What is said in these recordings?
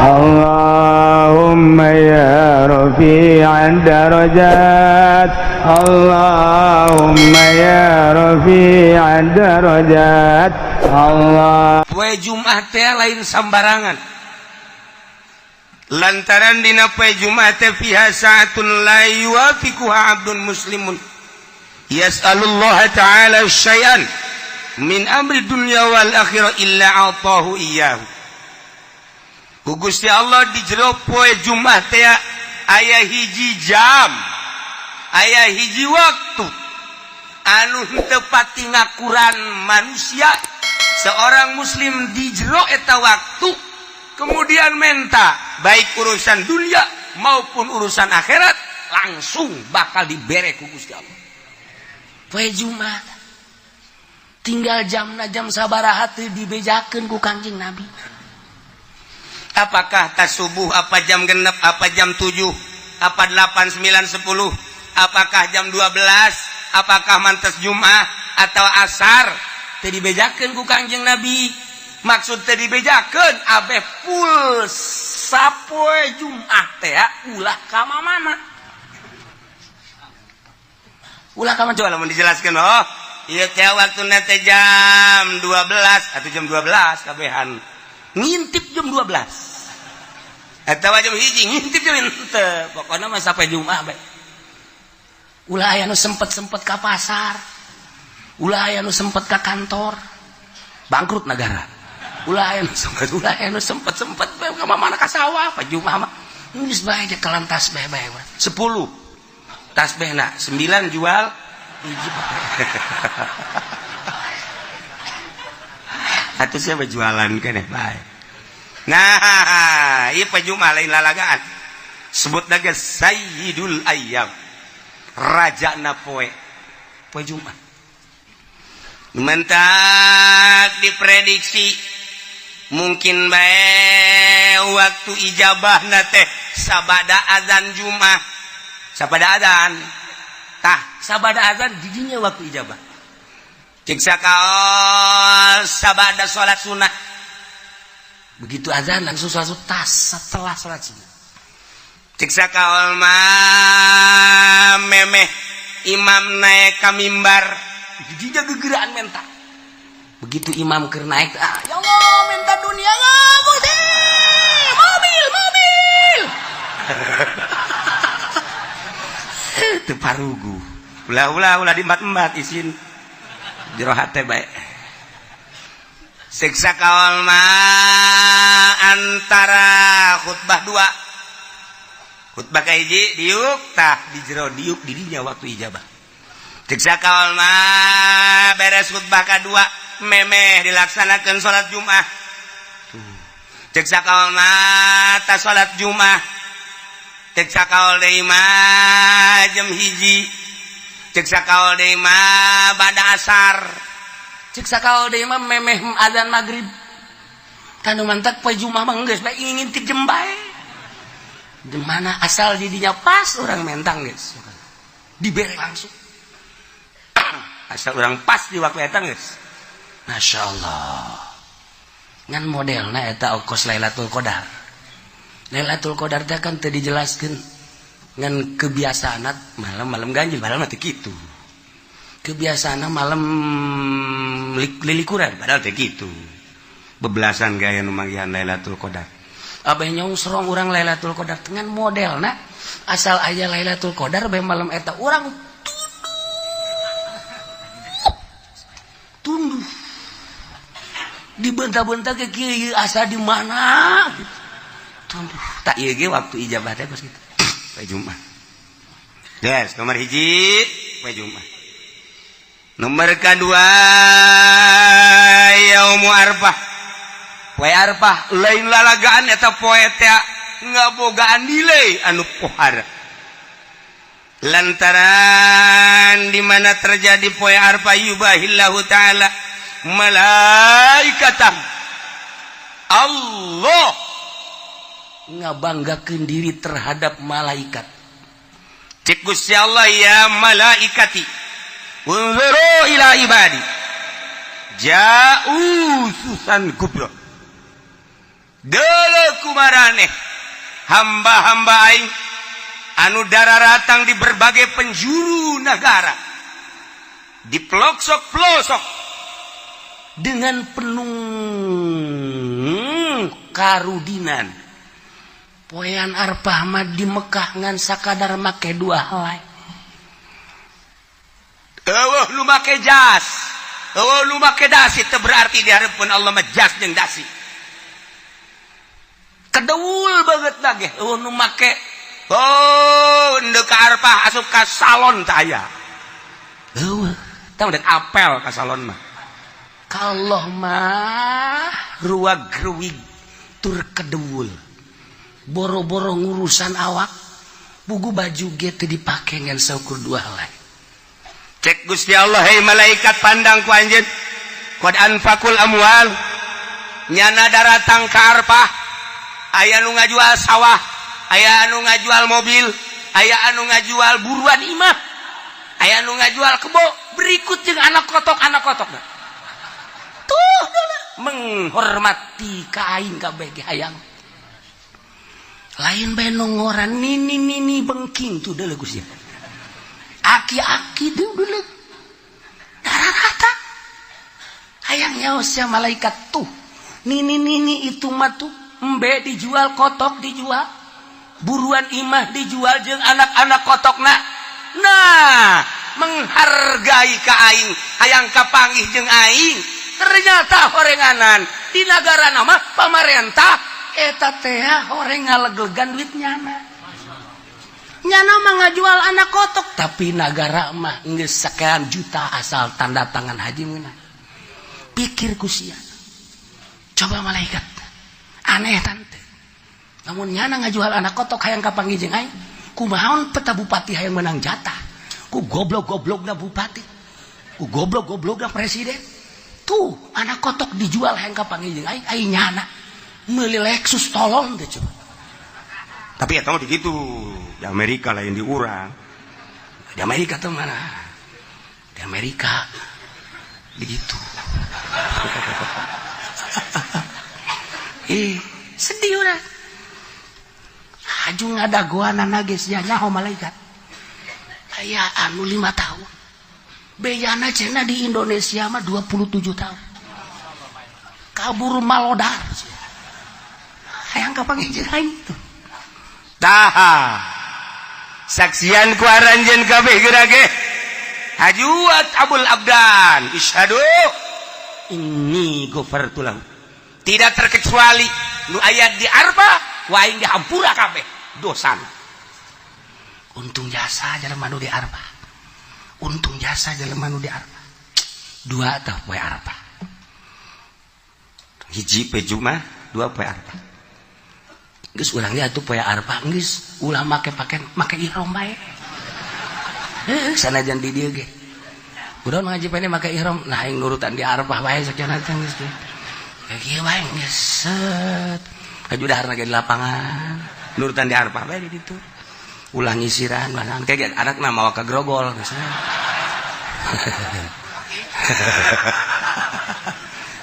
Allahumma ya rafi'ad darajat, Allahumma ya rafi'ad darajat. Allah. Poe Jumat teh lain sambarangan. Lantaran dina poe Jumat teh fiha sa'atun la yuwafiquha 'abdun muslimun yas'alullaha ta'ala syai'an min amri dunya wal akhirah illa a'tahu iyyahu. Ku Gusti Allah di jero poe Jumat teh aya hiji jam, aya hiji waktu anu teu pati ngakuran manusia seorang muslim di jero eta waktu kemudian menta baik urusan dunia maupun urusan akhirat langsung bakal dibere ku Gusti Allah. Poe Jumat tinggal jam sabaraha teu dibejakeun ku Kangjeng Nabi. Apakah tas subuh, apa jam genep, apa jam 7, apa 8, 9, 10, apakah jam 12, apakah mantes Jumat atau asar teu dibejakeun ku Kangjeng Nabi. Maksud teu dibejakeun abeh full sapoe Jumat teh ulah ka mana? Ulah ka mana coba lamun dijelaskeun. Oh, ieu teh waktuna teh jam 12 atau jam 12 kabehan. Ngintip jam 12. Atawa jam hiji ngintip jam henteu. Pokona mah sapoe Jumat bae. Ulah aya nu sempet-sempet ka pasar. Ulah aya nu sempet ka kantor. Bangkrut negara. Ulah aya nu sempet bae ka mana ka sawah pa Jumat mah. Geus bae aja kelan tasbih bae. 10 tasbihna, 9 jual hiji. Atuh siapa jualan keneh bae. Nah, ieu poe Jumat lain lalagaan. Sebutna ge Sayyidul Ayyam. Rajana poe Jumat. Mentak diprediksi mungkin bae waktu ijabahna teh sabada azan Jumat. Sabada azan. Tah, sabada azan di dinya waktu ijabah. Cek sakaol sabada salat sunah. Begitu azan langsung salat tas setelah salat sunah. Cek sakaol mah memeh imam naik ka mimbar didinya gegeraan menta. Begitu imam keur naik, ya Allah menta dunia lah Gusti. Mobil. Teu parugu. Ulah di embat isin jero hate bae. Siksa kaul mah antara khutbah 2. Khutbah ka hiji diuk tah di jero diuk di dinya waktu ijabah. Siksa kaul mah beres khutbah ka-2 memeh dilaksanakeun salat Jumat. Siksa kaul mah ta salat Jumat. Siksa kaul deui mah jam hiji. Siksa kaul deui mah bada asar. Siksa kaul deui mah memeh adzan magrib. Tanu mantak poe Jumat mah geus bae ngintip jam bae. Di mana asal didinya pas orang mentang geus. Dibere langsung. Asal orang pas di waktu eta geus. Masyaallah. Ngan modelna eta ongkos Lailatul Qadar. Lailatul Qadar teh kan teu dijelaskeun ngan kebiasaana malam-malam ganjil padahal mah teu kitu. Kebiasaana malam lilikuran padahal teh kitu. Bebelasan gaya nu manggihan Lailatul Qadar. Abeh nyongsrong urang Lailatul Qadar dengan modelna asal aya Lailatul Qadar bae malam eta urang tunduh. Dibentah-bentah ke kieu asa di mana? Tunduh. Tak ieu ge waktu ijabah teh geus kitu. Poe Jumat. Yes, nomor hiji poe Jumat. Nomor kedua Yaumul Arfah. Poe Arfah lain lalagaan eta poe teh ngabogaan nilai anu pohara. Lantaran di mana terjadi poe Arfah yubahillahu taala malaikatan. Allah ngabanggakeun diri terhadap malaikat. Cek Gusti Allah ya malaikati unzuru ila ibadi ja'u susan kubra. deuleu kumaraneh hamba-hamba aing anu dararatang di berbagai penjuru negara, di pelosok-pelosok dengan penuh karudinan. Poean arpah mah di Mekah ngan sakadar make 2 helai. Eueuh lu make jas, eueuh lu make dasi, teu berarti di hareupeun Allah mah jas jeung dasi. Kedeul banget lagi eueuh nu make endeu ka arpah asup ka salon teh aya. Eueuh, tah udah apel ka salon mah. Kalau mah ruwag-ruwig tur kedeul. Boro-boro ngurusan awak, buku baju gitu dipake ngan saukur 2 helai. Cek Gusti Allah, hei malaikat pandang ku anjeun. Qad anfaqul amwal, nyana daratang ka arpah, aya nu ngajual sawah, aya anu ngajual mobil, aya anu ngajual buruan imah, aya anu ngajual kebo, berikut jeung anak kotok tuh menghormati ka aing kabeh ge hayang. Lain bae nongoran nini bengking tuh deuleu Gusti. Aki-aki deuleu. Dararata. Hayang nyaos sia malaikat tuh. Nini itu mah tuh embe dijual, kotok dijual. Buruan imah dijual jeung anak-anak kotokna. Nah, menghargai ka aing, hayang kapanggih jeung aing. Ternyata horenganan di negara nama pamarentah eta teh horeng ngaleglegan duit nyana mah ngajual anak kotok, tapi negara mah geus sakean juta asal tanda tangan haji meunang. Pikir ku sia, coba malaikat aneh tante, namun nyana ngajual anak kotok hayang kapanggih jeung aing, kumaha peta bupati hayang menang jatah, ku goblok-goblokna bupati, ku goblok-goblokna presiden. Tuh anak kotok dijual hayang kapanggih jeung aing nyana meuli Lexus tolong deh coba. Tapi eta mah begitu. Di Amerika lain di urang. Di Amerika tuh mana? Di Amerika begitu. Sedih urang. Haju ngadagoan geus nya nyaho malaikat. Aya anu 5 tahun. Beyana cenah di Indonesia mah 27 tahun. Kabur malodar. Hayang kapanggih jeung aing tuh. Tah. Saksian ku aranjeun kabeh geurage. Hajuat Abul Abdan, isyhadu inni ghafartu lahu. Tidak terkecuali nu aya di Arba, wa aing dihampura kabeh dosana. Untung jasa jelema nu di Arba. Untung jasa jelema nu di Arba. 2 tah poe Arba. Hiji poe Jumat, 2 poe Arba. Geus urang ge atuh poe Arba geus ulah make ihram bae. Sanajan di dieu ge. Kudu ngaji pene make ihram, nah aing nurutan di Arba bae sakiana teh geus. Ya kieu bae geus set. Kajudaharna ge di lapangan, nurutan di Arba bae di ditu. Ulah nyisiran banan kayak anakna mawa ka grogol geus.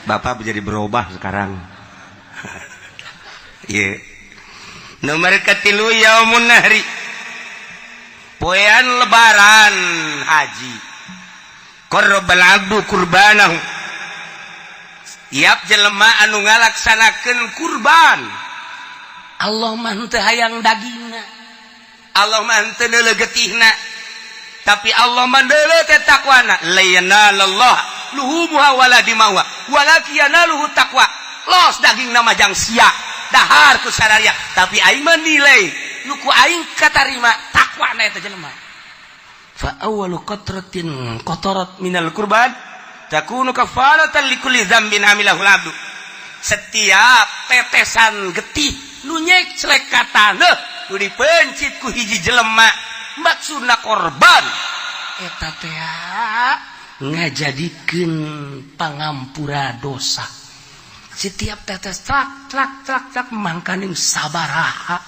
Bapak menjadi berubah sekarang. Iya. Nomor ketilu yaumun nahri. Poean lebaran haji. Qarbal abdu kurbanahu. Tiap jelema anu ngalaksanakeun kurban. Allah mah teu hayang dagingna. Allah mah teu deuleu getihna. Tapi Allah mah deuleu teh takwana. La yanalallah luhumuha wala dimauha walakin yanaluhu taqwa. Los dagingna mah jang sia. Dahar ku sararia, tapi aing mah nilai nu ku aing katarima takwana eta jelema. Fa awwalu qatratin qatarat minal qurban takunu kafaratan likulli dzambin amilahu abdu. Setiap tetesan getih nu nyek celekatana nu dipencit ku hiji jelema maksudna korban eta teh ngajadikeun pangampura dosa. Setiap tetes trak mangkaning sabaraha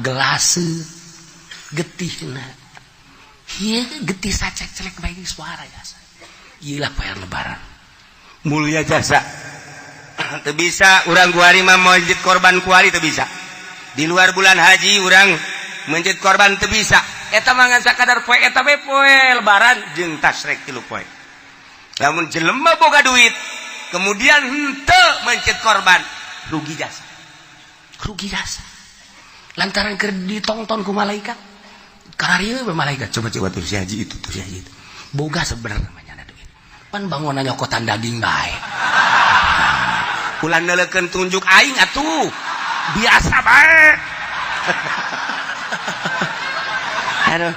gelas getihna. Ieu getih sacek celek bae suara jasa. Iyalah poe lebaran. Mulia jasa. teu bisa urang kuari mah masjid korban kuari teu bisa. Di luar bulan haji urang masjid korban teu bisa. Eta mah ngan sakadar poe eta we poe lebaran jeung tasrek 3 poe. Lamun jelema boga duit kemudian henteu masjid korban rugi jasa. Rugi jasa. Lantaran keur ditonton ku malaikat. Kararieu we malaikat coba tuh si haji itu tuh si haji itu. Boga sebenarnya namanya duit. Pan bangunan nyokotan daging bae. Ulah neulekeun tunjuk aing atuh. Biasa bae. Aduh.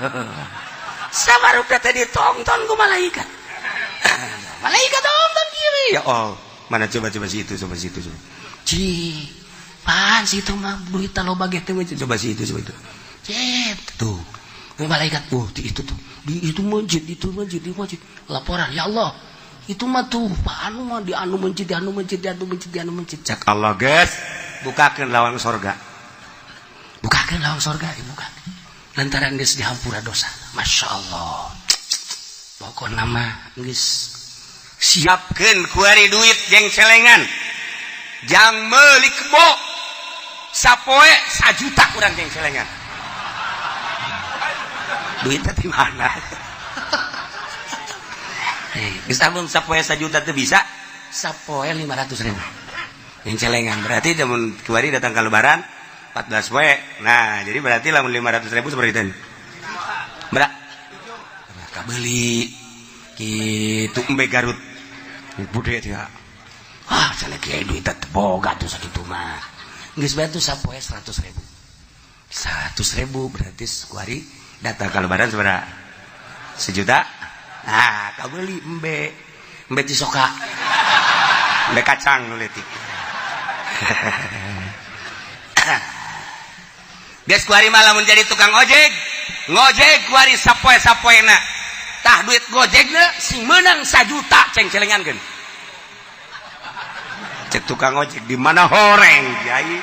Sabarukna teh ditonton ku malaikat. Malaikat tonton kieu. Ya Allah. Mana coba si itu coba. Ci. Pan situ mah duit loba ge teh coba si itu coba itu. Cet tuh. Malaikat itu tuh. Di itu masjid laporan ya Allah itu mah tuh anu mah di anu masjid cak Allah guys bukakeun lawang sorga dibuka lantaran geus dihampura dosa Masya Allah pokokna mah geus siapkeun kuari duit jeung celengan jang meuli kebo sapoe 1 juta urang jeung celengan duitnya di mana? Bisa pun sapoe 1 juta itu bisa, sapoe 500.000. Yang celengan berarti namun kuari datang ke lebaran 14 poe. Nah, jadi berarti lamun 500.000 seperti itu. Berak. Kabeli kitu embe Garut. Bude dia. Ah, cenah kieu duit teh boga tuh sakitu mah. Geus bae tuh sapoe 100.000. 100.000 berarti kuari datang ke lebaran seberapa? 1 juta. Nah, kau beli embe cisoka, embe kacang nuletik. Guys, kuari malah menjadi tukang ojek, ngojek kuari sapoe-sapoena. Tah duit gojekna sing menang 1 juta ceng celengan kan? Cek tukang ojek di mana horeng, jai?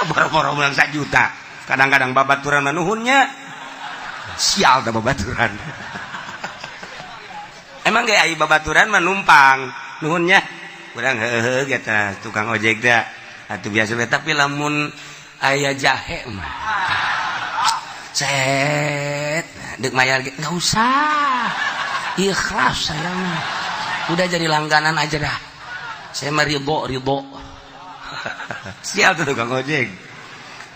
Boro-boro menang 1 juta. Kadang-kadang babaturan manuhunnya. Sial dah babaturan. Emang gak ai babaturan menumpang nuhunnya urang heuheuh eta tukang ojek dah atuh biasa we tapi lamun aya jahe mah set deuk mayar enggak usah ikhlas saya mah udah jadi langganan aja dah saya mah ridho sial tuh tukang ojek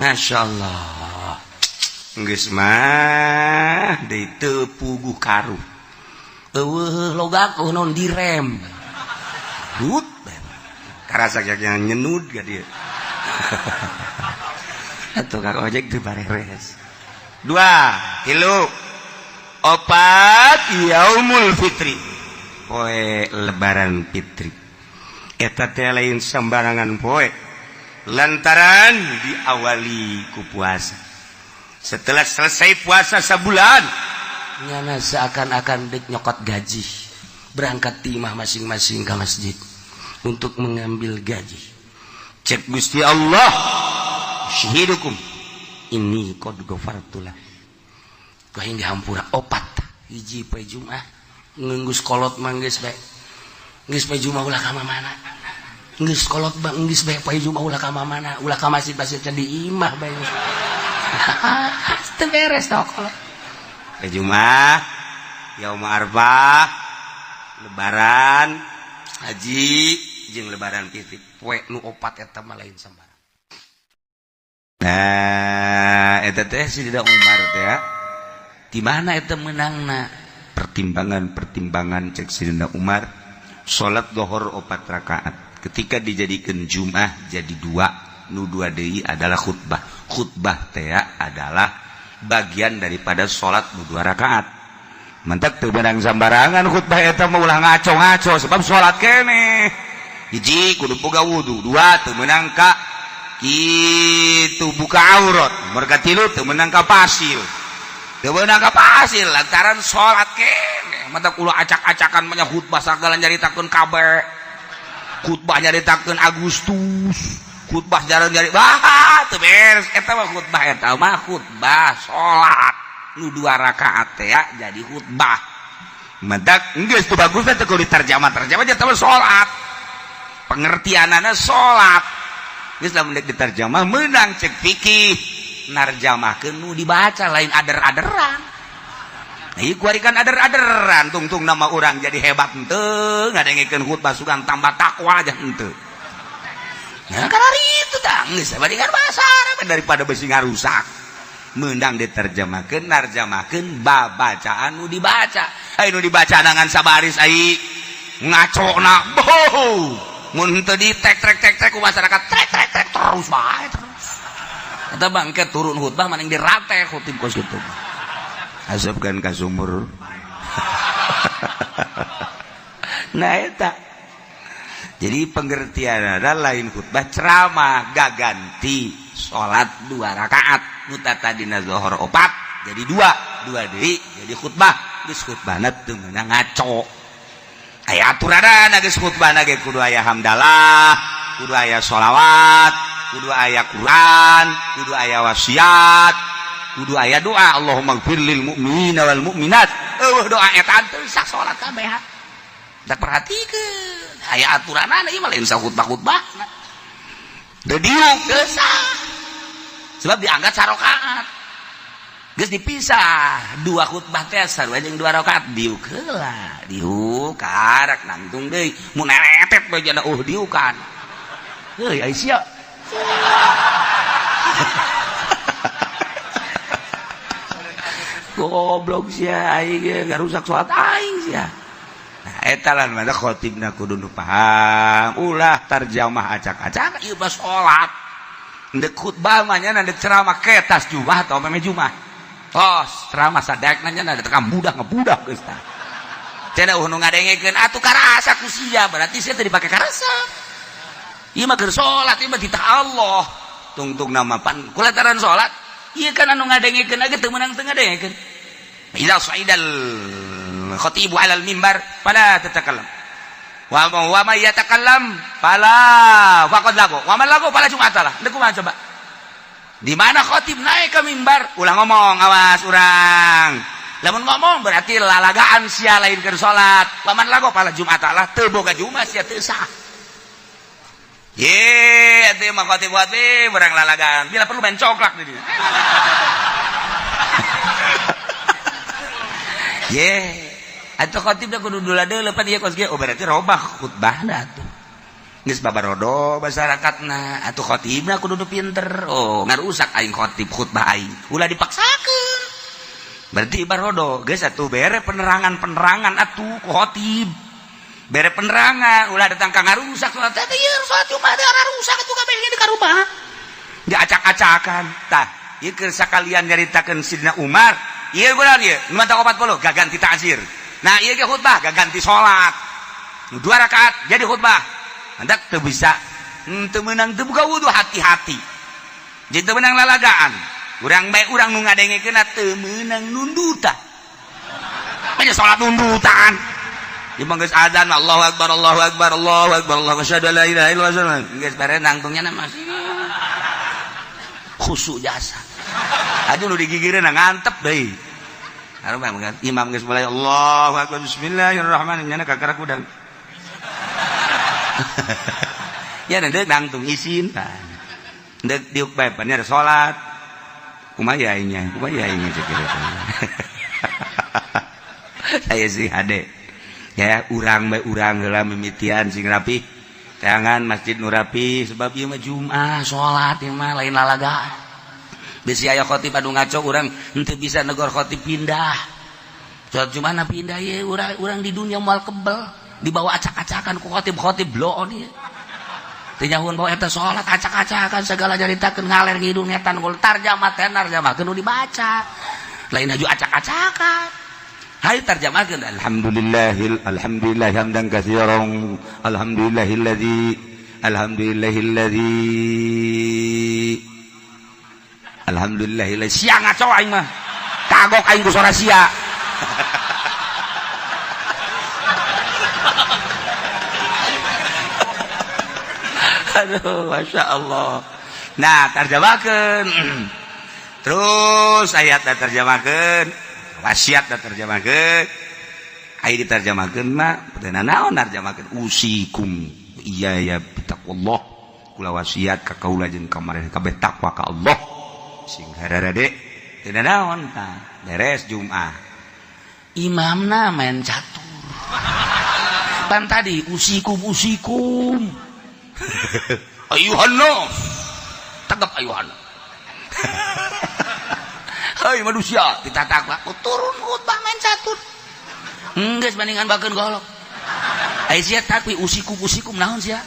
Masya Allah geus mah deui teu puguh karu. Eueuh logak non direm. Dut. Karasa yang nyenud ka dieu. Atuh kang ojek teu bareres. 2, 3, 4 Yaumul Fitri. Poe lebaran fitri. Eta teh lain sembarangan poe. Lantaran diawali ku puasa. Setelah selesai puasa sebulan nyana seakan-akan dek nyokot gaji berangkat timah masing-masing ke masjid untuk mengambil gaji cek Gusti Allah syahidukum ini qad ghafartulah kau yang dihampura opat hiji poe Jumat ngeunggus kolot manggeus bae geus poe Jumat ulah ka mana geus kolot bang geus bae poe Jumat ulah ka mana ulah ka masjid-masjid di imah bae teu beres tah kalau Jumat Yaum Arfah lebaran haji jeung lebaran fitri poe nu 4 eta mah lain sambarang. Nah eta teh Sayyidina Umar teh ya di mana eta menangna pertimbangan cek Sayyidina Umar salat zuhur 4 rakaat ketika dijadikan Jumat jadi 2 nu 2 deui adalah khutbah teh adalah bagian daripada sholat 2 rakaat. Mantap teu benang sambarangan khutbah eta mah ulah ngaco-ngaco sebab sholat kene. Hiji kudu boga wudu, 2 teu meunang ka kitu buka aurat, nomor 3 teu meunang ka pasil. Teu meunang ka pasil lantaran sholat kene. Mantap ulah acak-acakan mah khutbah sagala nyaritakeun kabeh. Khutbah nyaritakeun Agustus. Khutbah jarang jadi teu beres eta mah khutbah salat nu 2 rakaat teh ya jadi khutbah mentak geus teu bagus teh kudu terjemah nya teh salat pengertianana salat geus lamun diterjemah meunang cek fikih narjamahkeun nu dibaca lain ader-aderan. Nah, ieu kuarikan ader-aderan tungtung nama urang jadi hebat henteu ngadengikeun khutbah sugan tambah takwa aja henteu. Nah, karena itu tah geus sabandingan bahasa Arab daripada besi ngarusak. Meundang diterjemahkeun narjamahkeun babacaan nu dibaca. Ai nu dibaca nangan sabaris ai ngacona boh. Mun teu ditek-trek ku masyarakat trek terus bae terus. Eta bangke turun khutbah maning dirate khutib kos kitu. Asupkeun ka sumur. Nah eta. Jadi pengertian adalah lain khutbah ceramah gaganti salat 2 rakaat nu tadina zuhur 4 jadi 2 deui jadi khutbah geus khutbahna teu meunang ngaco. Aya aturanna geus khutbahna ge kudu aya hamdalah, kudu aya sholawat, kudu aya Quran, kudu aya wasiat, kudu aya doa Allahumma ighfir lil mu'minina wal mu'minat. Doa eta teu sak salat kabeh. Da perhatikeun aya aturanna ieu mah lain sa khutbah-khutbahna. Da diuk geus sebab diangkat sarakaat. Geus dipisah 2 khutbah teh sarua jeung 2 rakaat diuk heula, diuk karak nangtung deui mun eretet bae jana diukan. Heuy ai sia. Goblok sia aing ge ngarusak salat aing sia. Nah eta lan mah khatibna kudu nu paham, ulah tarjamah acak-acak ieu mah salat. Ndek khutbah mah nya ndek ceramah ketas Jumat atau meme Jumat. Tos ceramah sadekna nya ada tekam budak ngebudak geus tah. Cenah nu ngadengikeun atuh karasa ku sia berarti sia teu dipake karasa. Ieu mah keur salat ieu mah ditah Allah. Tungtung nama pan kulataran salat ieu kan anu ngadengikeunage teu meunang teu ngadengikeun. Idza sa'idal khatibu 'alal mimbar fala tatakallam. Wa may yatakallam fala faqad lagu. Wa man lagu fala jum'atalah. Ndeu kumaha coba? Di mana khatib naik ke mimbar ulah ngomong awas urang. Lamun ngomong berarti lalagaan sia lain keur salat. Lamun lagu pala Jumatalah teu boga Jumat sia teu sah. Ye, atuh mah khatib berang lalagaan. Bila perlu main coklak di dieu. Ye, atuh khatib da kudu dula-dula pan ieu kos ge oh berarti robah khutbahna atuh. Geus babarodo masyarakatna atuh khatibna kudu pinter. Oh ngarusak aing khatib khutbah aing ulah dipaksakeun berarti barodo geus atuh bere penerangan atuh ku khatib bere penerangan ulah datang ka ngarusak salat teh ieu salat Jumat teh ngarusak atuh kabeh di karubah ge acak-acakan tah ieu keur sakalian nyaritakeun Sidina Umar ieu bulan ieu nu mata 40 gaganti ta'zir. Nah ieu ge khutbah gaganti salat 2 rakaat jadi khutbah. Hendak teu bisa teu meunang teu buka wudu hati-hati. Jadi teu meunang lalagaan. Urang bae urang nu ngadengikeun teu meunang nundutan. Aya salat nundutan. Di manggeus azan Allahu akbar Allahu akbar Allahu akbar Allahu asyhadu la ilaha illallah. Geus bare nangtungnya masih khusyuk jasa. Aduh nu digigireun ngantep deui. Hareup imam geus mulai Allahu akbar bismillahirrahmanirrahim nya kakarak udang. Ya ndek nangtung isin ndek diuk bae pan ada salat kumaha aingnya cek kitu. Saya sih ade ya urang bae urang heula mimitian sing rapi teangan masjid nu rapi sebab ieu mah Jumat salat ieu mah lain lalagaan. Bisi aya khatib anu ngaco urang henteu bisa negor khatib pindah. Salat Jumat pindah ye urang di dunia moal kebel. Dibawa acak-acakan ku khatib bloon ieu. Teu nyahoun bawa eta salat acak-acakan segala jaritakeun ngaler ngidung ngetan kul tarjamah teh narjamah kudu dibaca. Lain aju acak-acakan. Hayu tarjamahkeun alhamdulillah hamdan katsiran alhamdulillah sia ngaco aing mah. Kagok aing ku suara sia. Aduh, Masya Allah. Nah, terjemahkan. Terus ayat terjemahkan. Wasiat terjemahkan. Ayat diterjemahkan mah. Naon terjemahkan. Usikum. iya ya bitaqwallah kula wasiat ka kaula jeung kamareh kabeh takwa ka Allah sing hararade teu naon tah beres Jumat imamna main catur pan tadi usikum ayuhanna tagap ayuhanna hei manusia ditatak turun khutbah main catur geus bandingan bakeun golok ai sia takwi usikum naon sia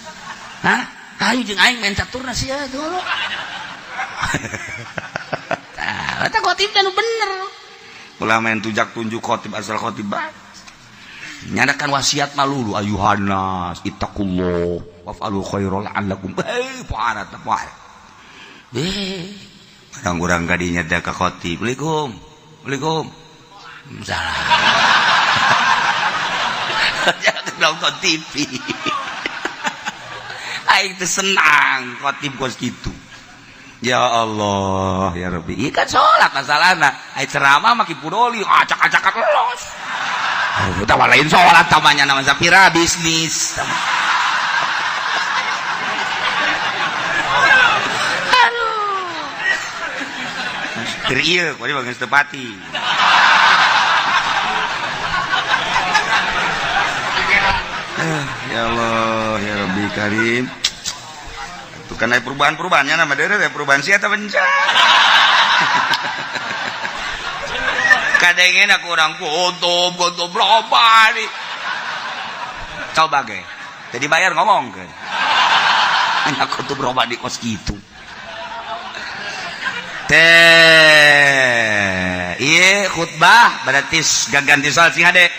hah ayo jeung aing main caturna sia golok tah eta khotib nu bener ulah main tunjuk khotib asal khotib bae nyadakan wasiat malulu ayuhannas ittaqullah waf'alu khairal la'allakum fa'arat orang-orang kadinya dah ka khotib Assalamualaikum salah jangan nonton TV aing teh senang khotib kos gitu ya Allah ya Rabbi ieu kan salat masalahna ai ceramah maki pudoli acak-acakan los kita lain sholat tamanya nama sapira bisnis aduh teriak kau bagian setepati ya Allah ya Rabbi Karim itu kan ada perubahan-perubahannya nama daerah perubahan siapa bencana kadangnya aku orang kontop berapa nih coba ge jadi bayar ngomong ke aku tuh berapa di kos gitu iya khutbah berarti ganti soal sing hade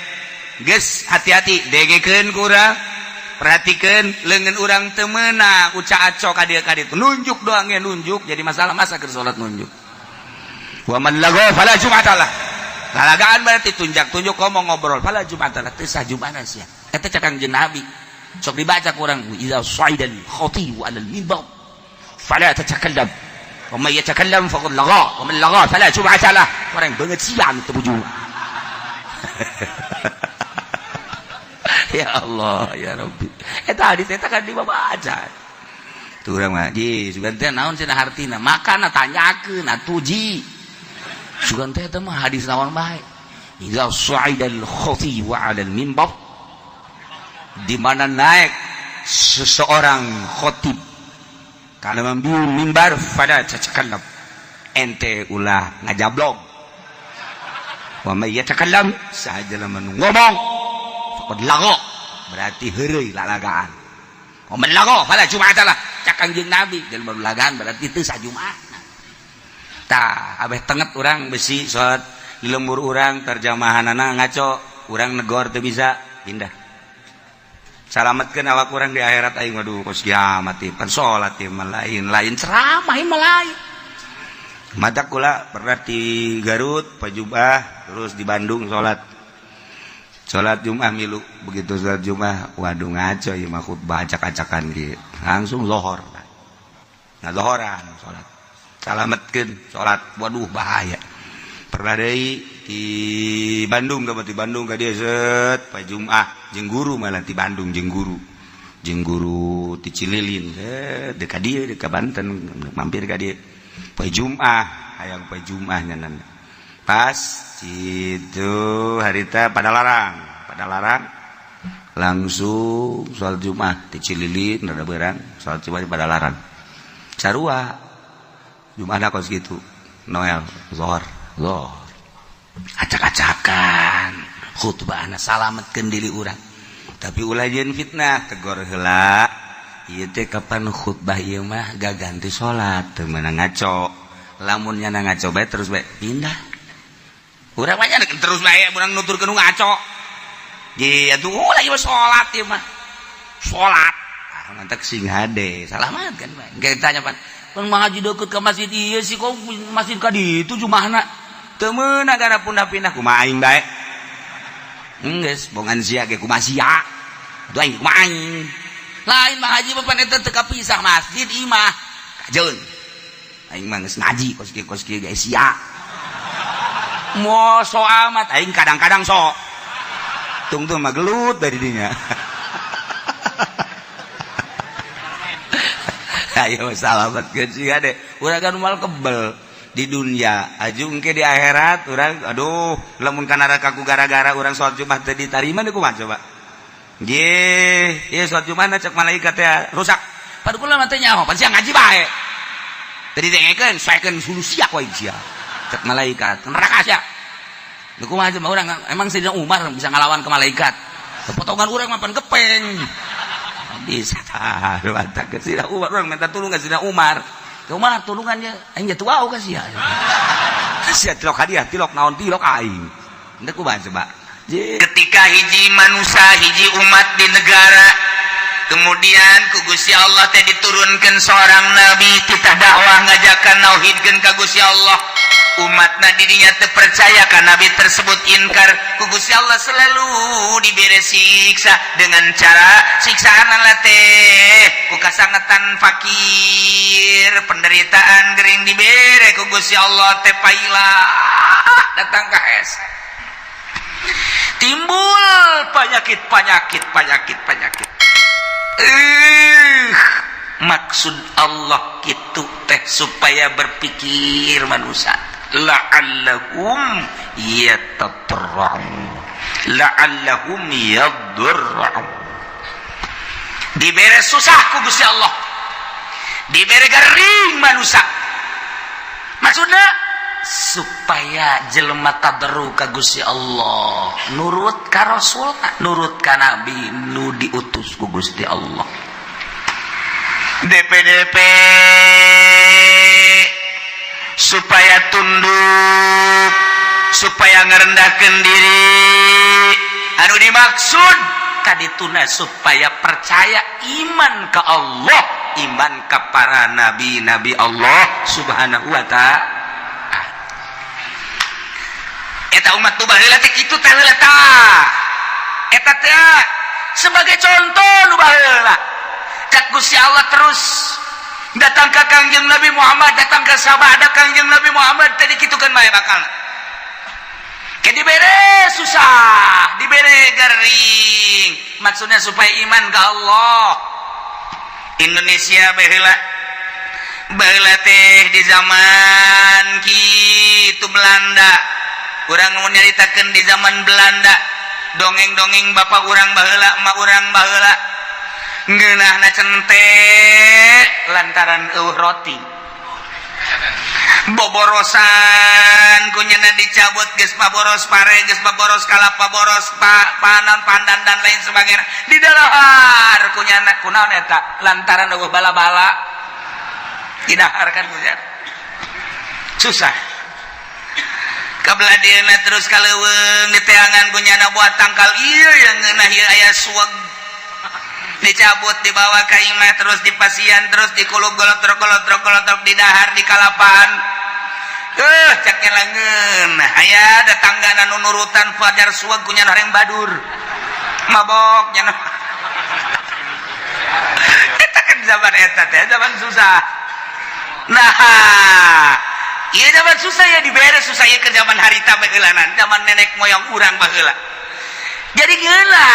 geus hati-hati degekeun kurang perhatikan leungeun urang teu meunang uca aco ka dieu nunjuk doang ya nunjuk jadi masalah masa keur salat nunjuk wa man lagha fala jum'atalah lalagaan berarti tunjuk ngomong ngobrol fala jum'atalah teu sah Jumatna sia eta cakang jeung Nabi sok dibaca kurang idza saidal khatibu alal minbar fala tatakallam wa may yatakallam faqad lagha wa man lagha fala jum'atalah orang beungeut siang teu bujung ya Allah ya Rabbi eta hadis eta kan dibaca tu urang mah ji sugan teh naon cenah hartina makana tanyakeun atuh ji sugan teh mah hadis naon bae idza sa'idal khatib wa 'alal minbar di mana naik seseorang khatib kana mambiun mimbar pada cakakallam ente ulah ngajablog wa may yatakallam saja lamun ngomong faqad lagha berarti heureuy lalagaan wa man lagha fala jum'atalah cakang jeung Nabi jelema lalagaan berarti teu sajumat tah abeh tenget urang besi salat di lembur urang terjemahanana ngaco urang negor teu bisa pindah salametkeun awak urang di akhirat aing waduh kos kiamat ieu pan salat ieu mah lain ceramah ieu mah lain madak kula pernah di Garut pajubah terus di Bandung salat Jumat milu begitu salat Jumat waduh ngaco ieu mah khutbah acak-acakan kieu langsung lohor nah lohoran salat salametkeun salat waduh bahaya pernah deui di Bandung ka dieu set poe Jumat jeung guru malah di Bandung jeung guru ti Cililin deuk ka dieu deuk ka Banten mampir ka dieu poe Jumat hayang poe Jumat nyanan pas itu harita pada larang langsung salat Jumat di Cililin rada beurang salat Jumat pada larang sarua Jumat kos gitu Noel Zohor acak-acakan khutbahna salametkeun diri urang tapi ulah jeung fitnah tegor heula ieu teh kapan khutbah ieu mah gaganti salat teu meunang ngaco lamun nya ngaco bae terus bae pindah urang mah nya terus bae urang nuturkeun ngaco ji atuh ulah ieu salat ieu mah salat mantek sing hade salamat kan bae engke tanya pan pan ngaji deukeut ka masjid ieu sih kok masjid ka ditu jumahna teu meunang gara pindah kumaha aing bae geus bongan sia ge kumaha sia tuh aing kumaha aing lain mah haji mah pan eta teu kapisah masjid imah kajeun aing mah geus ngaji kos kieu ge sia moal so amat aing kadang-kadang sok tungtung mah gelut dari dinya ayo salamet geus siga deh urang kan moal kebel di dunia ajung ke di akhirat urang aduh lamun kana rakaku gara-gara urang salat Jumat teh ditarima deui kumaha coba nggih ieu salat Jumat cek malaikat teh rusak padu kula mah teh nyaho pan sia ngaji bae tadi dengekeun saekeun sulusiak wae sia cek malaikat neraka sia deui kumaha coba urang emang Sayyidina Umar bisa ngalawan ke malaikat potongan urang mah pan kepeng bisa tahu mantap ke Sayyidina Umar orang minta tolong ke Sayyidina Umar kumaha tulungannya aing jatuh wau ka sia sia tilok hadiah tilok naon tilok aing endeu kumaha coba ketika hiji manusia hiji umat di negara kemudian ku Gusti Allah teh diturunkan seorang nabi titah dakwah ngajakan nauhidkeun ka Gusti Allah umatna dirinya teu percaya ka nabi tersebut inkar ku Gusti Allah selalu diberi siksa dengan cara siksaan teh ku kasangetan fakir penderitaan gering dibere ku Gusti Allah teh paila datang ka es timbul penyakit maksud Allah kitu teh supaya berpikir manusia la'allahum yadurra'un dibere susah ku Gusti Allah dibere garing manusia maksudnya supaya jelema tadarru ka Gusti Allah nurut ka Rasul nurut ka Nabi nu diutus ku Gusti Allah DPDP supaya tunduk supaya ngerendahkeun diri anu dimaksud kadituna supaya percaya iman ka Allah iman ka para nabi-nabi Allah subhanahu wa ta'ala eta umat nu baheula teh kitu teh heula tah eta teh sebagai contoh nu baheula cak Gusti Allah terus datang ke Kangjeng Nabi Muhammad datang ke sahabat Kangjeng Nabi Muhammad tadi kitukeun bae bakal ke dibere susah dibere garing maksudnya supaya iman ke Allah Indonesia baheula teh di zaman kitu Belanda urang mau nyaritakeun di zaman Belanda dongeng-dongeng bapak urang baheula emak urang baheula ngeunahna cente lantaran eueuh roti boborosan kunyana dicabut geus paboros pare geus paboros kalapa boros panan pandan dan lain sebagainya di dalahar kunyana kunaon eta lantaran eueuh bala-bala didahar kan kunyana susah kabladina terus kaleuweung diteangan kunyana buat tangkal ieu yang ngeunah ieu aya suweg dicabut dibawa ka imah terus dipasian terus dikulub golotrok di dahar di kalapaan cak ngelangeun aya tetanggana nu nurutan fajar suweg kunyana reng badur mabok nya eta kan zaman eta teh zaman susah nah iya zaman susah ya dibere susah ya ke zaman harita baheulanan zaman nenek moyang urang baheula jadi geula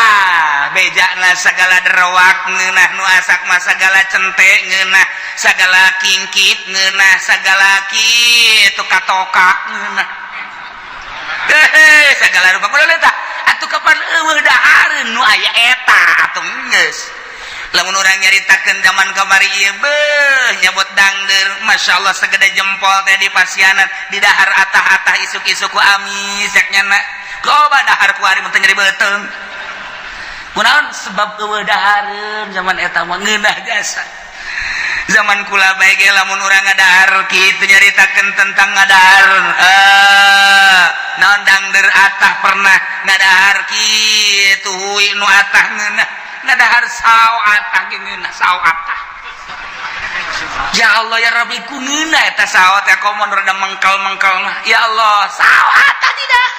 bejana sagala derowak ngeunah nu asak mah sagala cente ngeunah sagala kingkit ngeunah sagala kitu katoka ngeunah sagala rupa kudu eta atuh kapan eueuh dahareun nu aya eta atuh geus lamun urang nyaritakeun zaman kamari ieu beuh nyabot dangdeur masyaallah sagede jempol teh di pasianan di dahar atah-atah isuk-isuk ku amis yak nyana loba dahar ku ari mun teu nyeri beuteung kunaon sebab eueuh dahareun zaman eta mah ngeunah jasa zaman kula bae ge lamun urang ngadahar kitu nyaritakeun tentang ngadahar naon dangdeur atah pernah ngadahar kitu huy nu atah ngeunah ngadahar sao atah ge ngeunah sao atah ya Allah ya Rabbi ku ngeunah eta sao teh komo rada mengkal-mengkal mah ya Allah sao atah tidak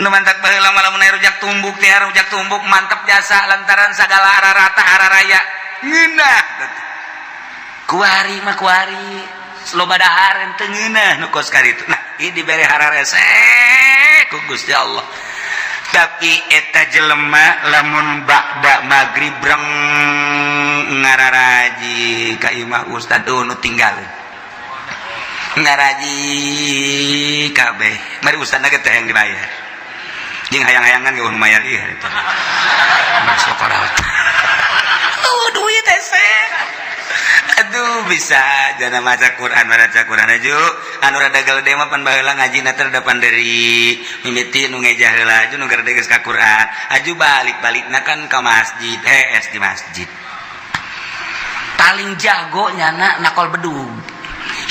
nu mantap baheula lamun aya rujak tumbuk teh rujak tumbuk mantap jasa lantaran sagala ararata araraya ngeunah kuari mah kuari loba dahar teu ngeunah nu kos karitu nah ieu dibere hararese ku Gusti Allah tapi eta jelema lamun ba'da magrib breng ngararaji ka imah ustad nu tinggal ngaraji kabeh mari ustadna ge teh yang dibayar jeung hayang-hayangan ge lumayan ieu eta masuk karawat duit teh aduh bisa jana maca Quran aja anu rada gede mah pan baheula ngajina teh depan dari mimiti nu ngejah heula aju nu gede geus ka Quran aju balik-balikna kan ka masjid di masjid paling jago nyana nakol bedug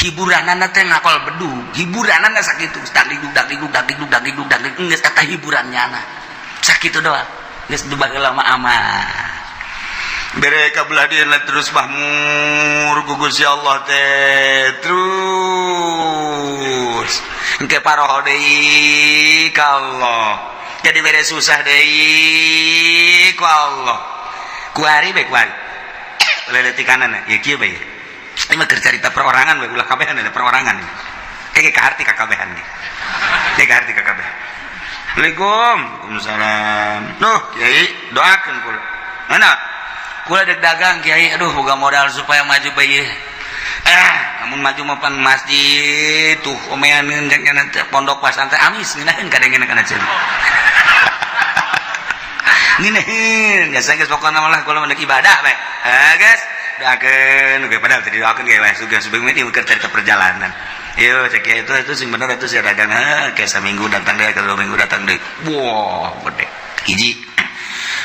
hiburanana teh nakol bedug hiburanana sakitu dagdugdug geus eta hiburan nyana sakitu doang geus baheula mah aman bere kabelah dia terus mahmur gugus ya Allah teh terus engke paroho deui ka Allah jadi bere susah deui ku Allah kuari bae kuari leleti kanan ya kieu bae ini mah cerita perorangan bae ulah kabehan ada perorangan kayak ka arti ka kabehan ge ka arti ka kabeh Waalaikumsalam nuh kiai doakeun kula mana kula dek dagang kiai aduh boga modal supaya maju bae namun maju mapan masjid tuh omean ngendek nanti pondok pesantren amis ngeunaheun kadenge kana ceun ngeunaheun biasa geus pokona malah kula mendek ibadah bae guys doakeun ge padahal tadi doakeun ge suga-suga meni keur cerita perjalanan ieu cek itu sing bener itu si dagang kayak seminggu datang deh kalau 2 minggu datang deh wah gede hiji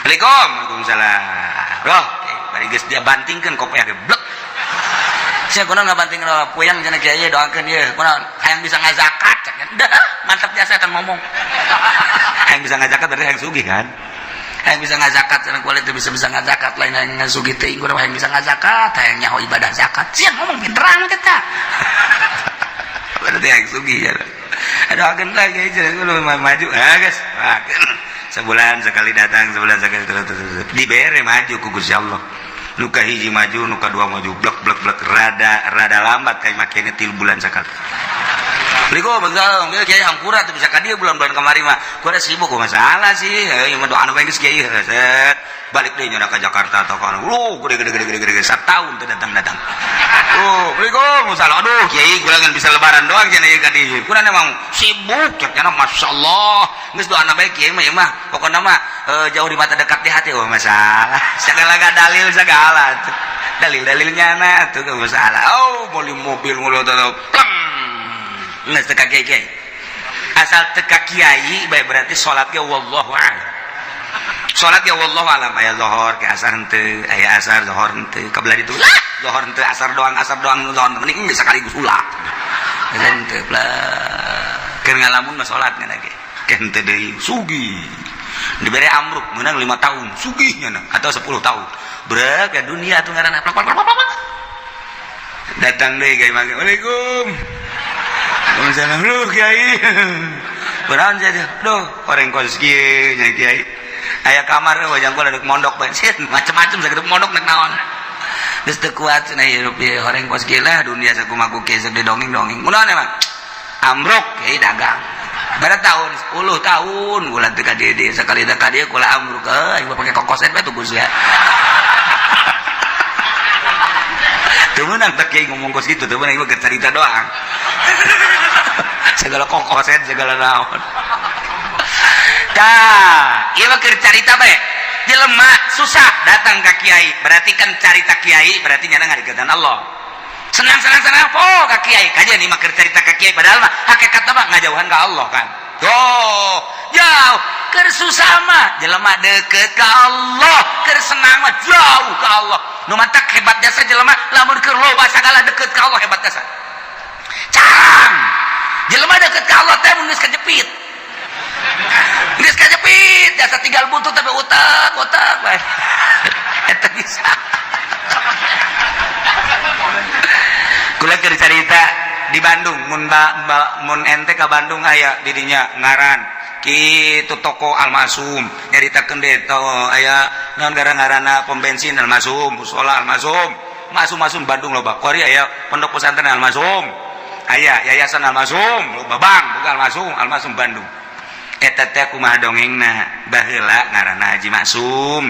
Waalaikumsalam. Roh, bari geus dia bantingkeun kopiah ge blek. Sia kunaon ngabanting puyang cenah kieu doakeun ieu. Kunaon hayang bisa ngazakat cenah. Dah, mantap jasa tan ngomong. Hayang bisa ngazakat berarti hayang sugih kan? Hayang bisa ngazakat cenah kulit teu bisa ngazakat lain hayang sugih teh kunaon hayang bisa ngazakat, hayang nyaho ibadah zakat. Sia ngomong pinteran eta. Berarti hayang sugih ya. Doakeun lagi cenah kudu maju. Guys, doakeun. Sebulan sekali datang sebulan sekali terus dibere maju ku Gusti Allah nuka hiji maju nuka dua maju blek rada lambat kayak makanya 3 bulan sekali Liko begal kiai hampura teu bisa ka dieu bulan-bulan kamari mah ku ada sibuk masalah sih ieu mah doa anu bae geus kiai set balik deui nya ka Jakarta atau ka gede sataun teu datang Assalamualaikum salam aduh kiai kurangan bisa lebaran doang cenah ieu ka dieu kurang emang sibuk cenah masyaallah geus doana bae kiai mah pokona mah jauh di mata dekat di hati masalah segala dalil segala dalil-dalilnya na tuh gak masalah beli mobil mulu pleng nges teka kiai asal teka kiai baik berarti sholatnya wallahu a'lam sholatnya wallahu a'lam aya zohor ke asar henteu aya asar zohor henteu kabelah ditu lah zohor henteu asar doang zohor mending geus sekaligus ulah henteu lah keur ngalamun mah sholat ngana ge henteu deui sugih diberi amruk menang 5 tahun sugihnya atau 10 tahun berak ya dunia tuh ngaranna datang deh kiai mangga Waalaikum Waalaikumsalam lu kiai benaon jadi duh orang kos kieu nya kiai aya kamar wajang kula deuk mondok bae macam-macam sagede mondok nek naon geus teu kuat cenah hirup ieu orang kos kieu lah dunia sakumaha kieu sagede dongeng-dongeng munaon emang amruk kiai dagang pada tahun 10 tahun ulah teu ka dieu sekali teh ka dieu kula amruk ieu pake kokoset bae tuh Gus ya teu meunang teh kiai ngomong kos kitu teu meunang ieu cerita doang segala kokoset segala naon tah ieu mah keur carita bae jelema susah datang ka kiai berarti kan carita kiai berarti nyana ngadiketan Allah senang oh ka kiai kajian mah keur carita ka kiai padahal mah hakikatna mah ngajauhan ka Allah kan tuh jauh keur susah mah jelema deukeut ka Allah keur senang mah jauh ka Allah nu matak hebat jasa jelema lamun keur loba sagala deukeut ka Allah hebat jasa carang jelema deukeut ka Allah teh mun geus kajepit jasa tinggal butuh tapi utak bae eta bisa kula keur carita di Bandung mun ente ka Bandung aya didinya ngaran kitu toko Almasum nyaritakeun deui aya naon ngaranna pom bensin Almasum mushola Almasum masum Bandung loba kuari aya pondok pesantren Almasum aya yayasan Almasum loba bang bukan Almasum Bandung eta teh kumaha dongengna baheula ngaranna Haji Maksum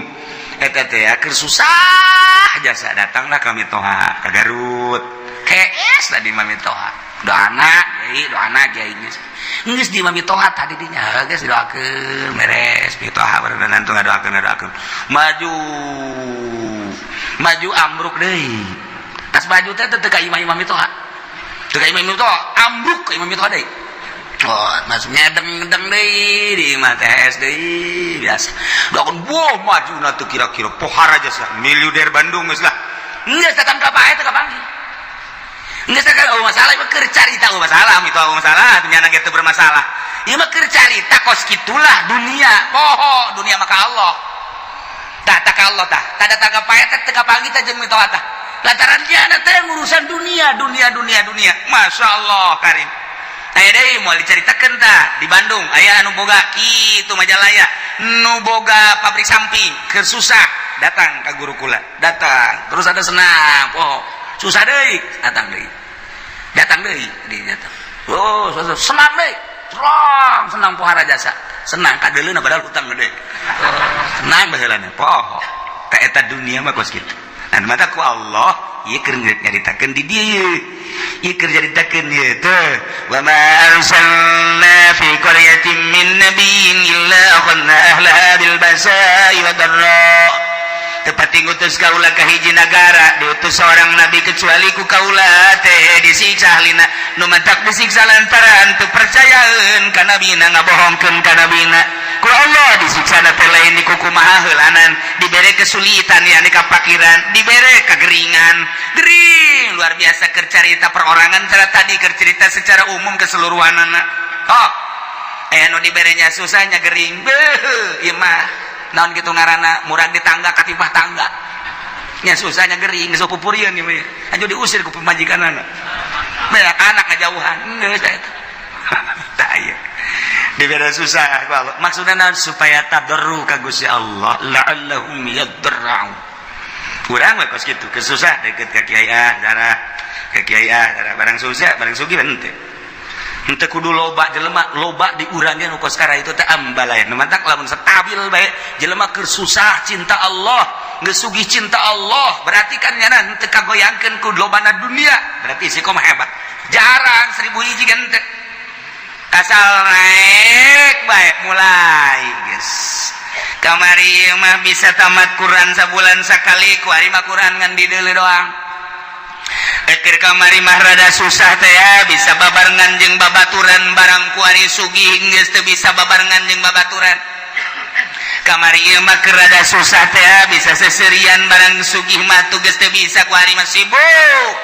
eta teh keur susah jasa datanglah kami toha ka Garut kees tadi mami toha doana kiai geus di mami toha tadi dinya geus doakeun beres mami toha barengan nantung ngadoakeun maju ambruk deui tas maju teh teu ka imam mami toha teu ka imam toha ambruk ka imam toha deui. Oh, maksudnya deng deui di imah TS deui biasa. Dokon boh majuna teu kira-kira pohar aja sah miliuder Bandung geus lah. Geus tekan ka pae teu kapanggih. Geus tekan masalah mah keur carita masalah itu masalah dunia ge teu bermasalah. Ieu mah keur carita kos kitulah dunia. Poho dunia mah ka Allah. Tah ka Allah tah. Tada ka pae teh kapanggih teh jeung mitoha tah. Lantaran dia teh urusan dunia. Masya Allah Karim. Aya deui moal dicaritakeun tah di Bandung aya anu boga kitu Majalaya nu boga pabrik samping keur susah datang ka guru kula datang terus ada senang susah deui datang deui oh senang deui senang pohara jasa senang kadeuleuna padahal utang gede senang baheulana poho ka eta dunia mah kos kitu dan mata ku Allah ieu keur nyaritakeun di dieu ieu keur nyaritakeun ieu teh wa ma arsalna fi qaryatin min nabiyyin illa akhadna ahlaha bil basa'i wad dharra tepati ngutus kaula ka hiji nagara diutus seorang nabi kecuali ku kaula teh disiksa halina nu mantak disiksa lantaran teu percayaeun ka nabina ngabohongkeun ka nabina ku Allah disiksa teh lain di kukumaha heulanan dibere kesulitan ya di kapakiran dibere kageringan gering luar biasa keur carita perorangan cara tadi keur cerita secara umum keseluruhanana nu diberenya susahnya gering beuh ieu mah naon kitu ngaranna murag di tangga katibah tangga nya susahnya gering geus pupurieun ieu mah aju diusir ku pemajikanana beak anak ngajauhan geus eta tah ieu dibere susah ku Allah maksudna naon supaya tadarru ka Gusti Allah la'allahum yadarra'un urang we kos kitu kesusah deket ka kiai darah barang susah barang sugih henteu kudu loba jelema loba di urangnya nu kos kara itu teh ambalayan mantak lamun stabil bae jelema keur susah cinta Allah geus sugih cinta Allah berarti kan nyana teu kagoyangkeun ku lobana dunia berarti si koma hebat jarang 1000 hiji kan teh asal naik bae mulai geus kamari mah bisa tamat Quran sabulan sakali ku ari mah Quran ngan di deuleu doang ekir kamari mah rada susah teh ya bisa babarengan jeung babaturan barang ku ari sugih geus teu bisa babarengan jeung babaturan kamari ieu mah keur rada susah teh ya bisa seserian barang sugih mah tu geus teu bisa ku ari mah sibuk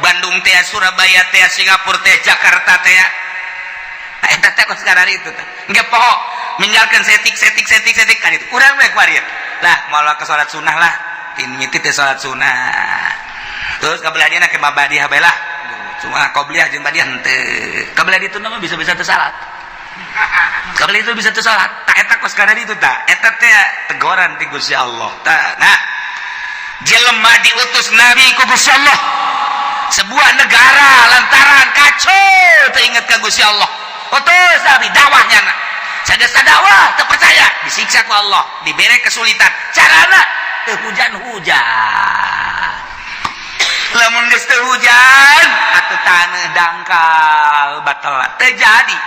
Bandung teh Surabaya teh Singapura teh Jakarta teh eta teh kos sekarang itu teh engke poho meninggalkeun setik kan itu urang we ku ari lah moal ke salat sunah lah tin miti teh salat sunah terus kabelah dia nak mabadi habelah cuma qobliyah jeung badiah henteu kabelah itu mah bisa-bisa teu salat kabelah itu bisa teu salat tah eta kos kana ditu tah eta teh teguran ti Gusti Allah tah nah jelema diutus nabi ku Gusti Allah sebuah negara lantaran kacau teu inget ka Gusti Allah utus nabi dakwahnya sadesa dakwah teu percaya disiksa ku Allah dibere kesulitan carana teu hujan-hujan lamun geus teu hujan atuh taneuh dangkal batal teu jadi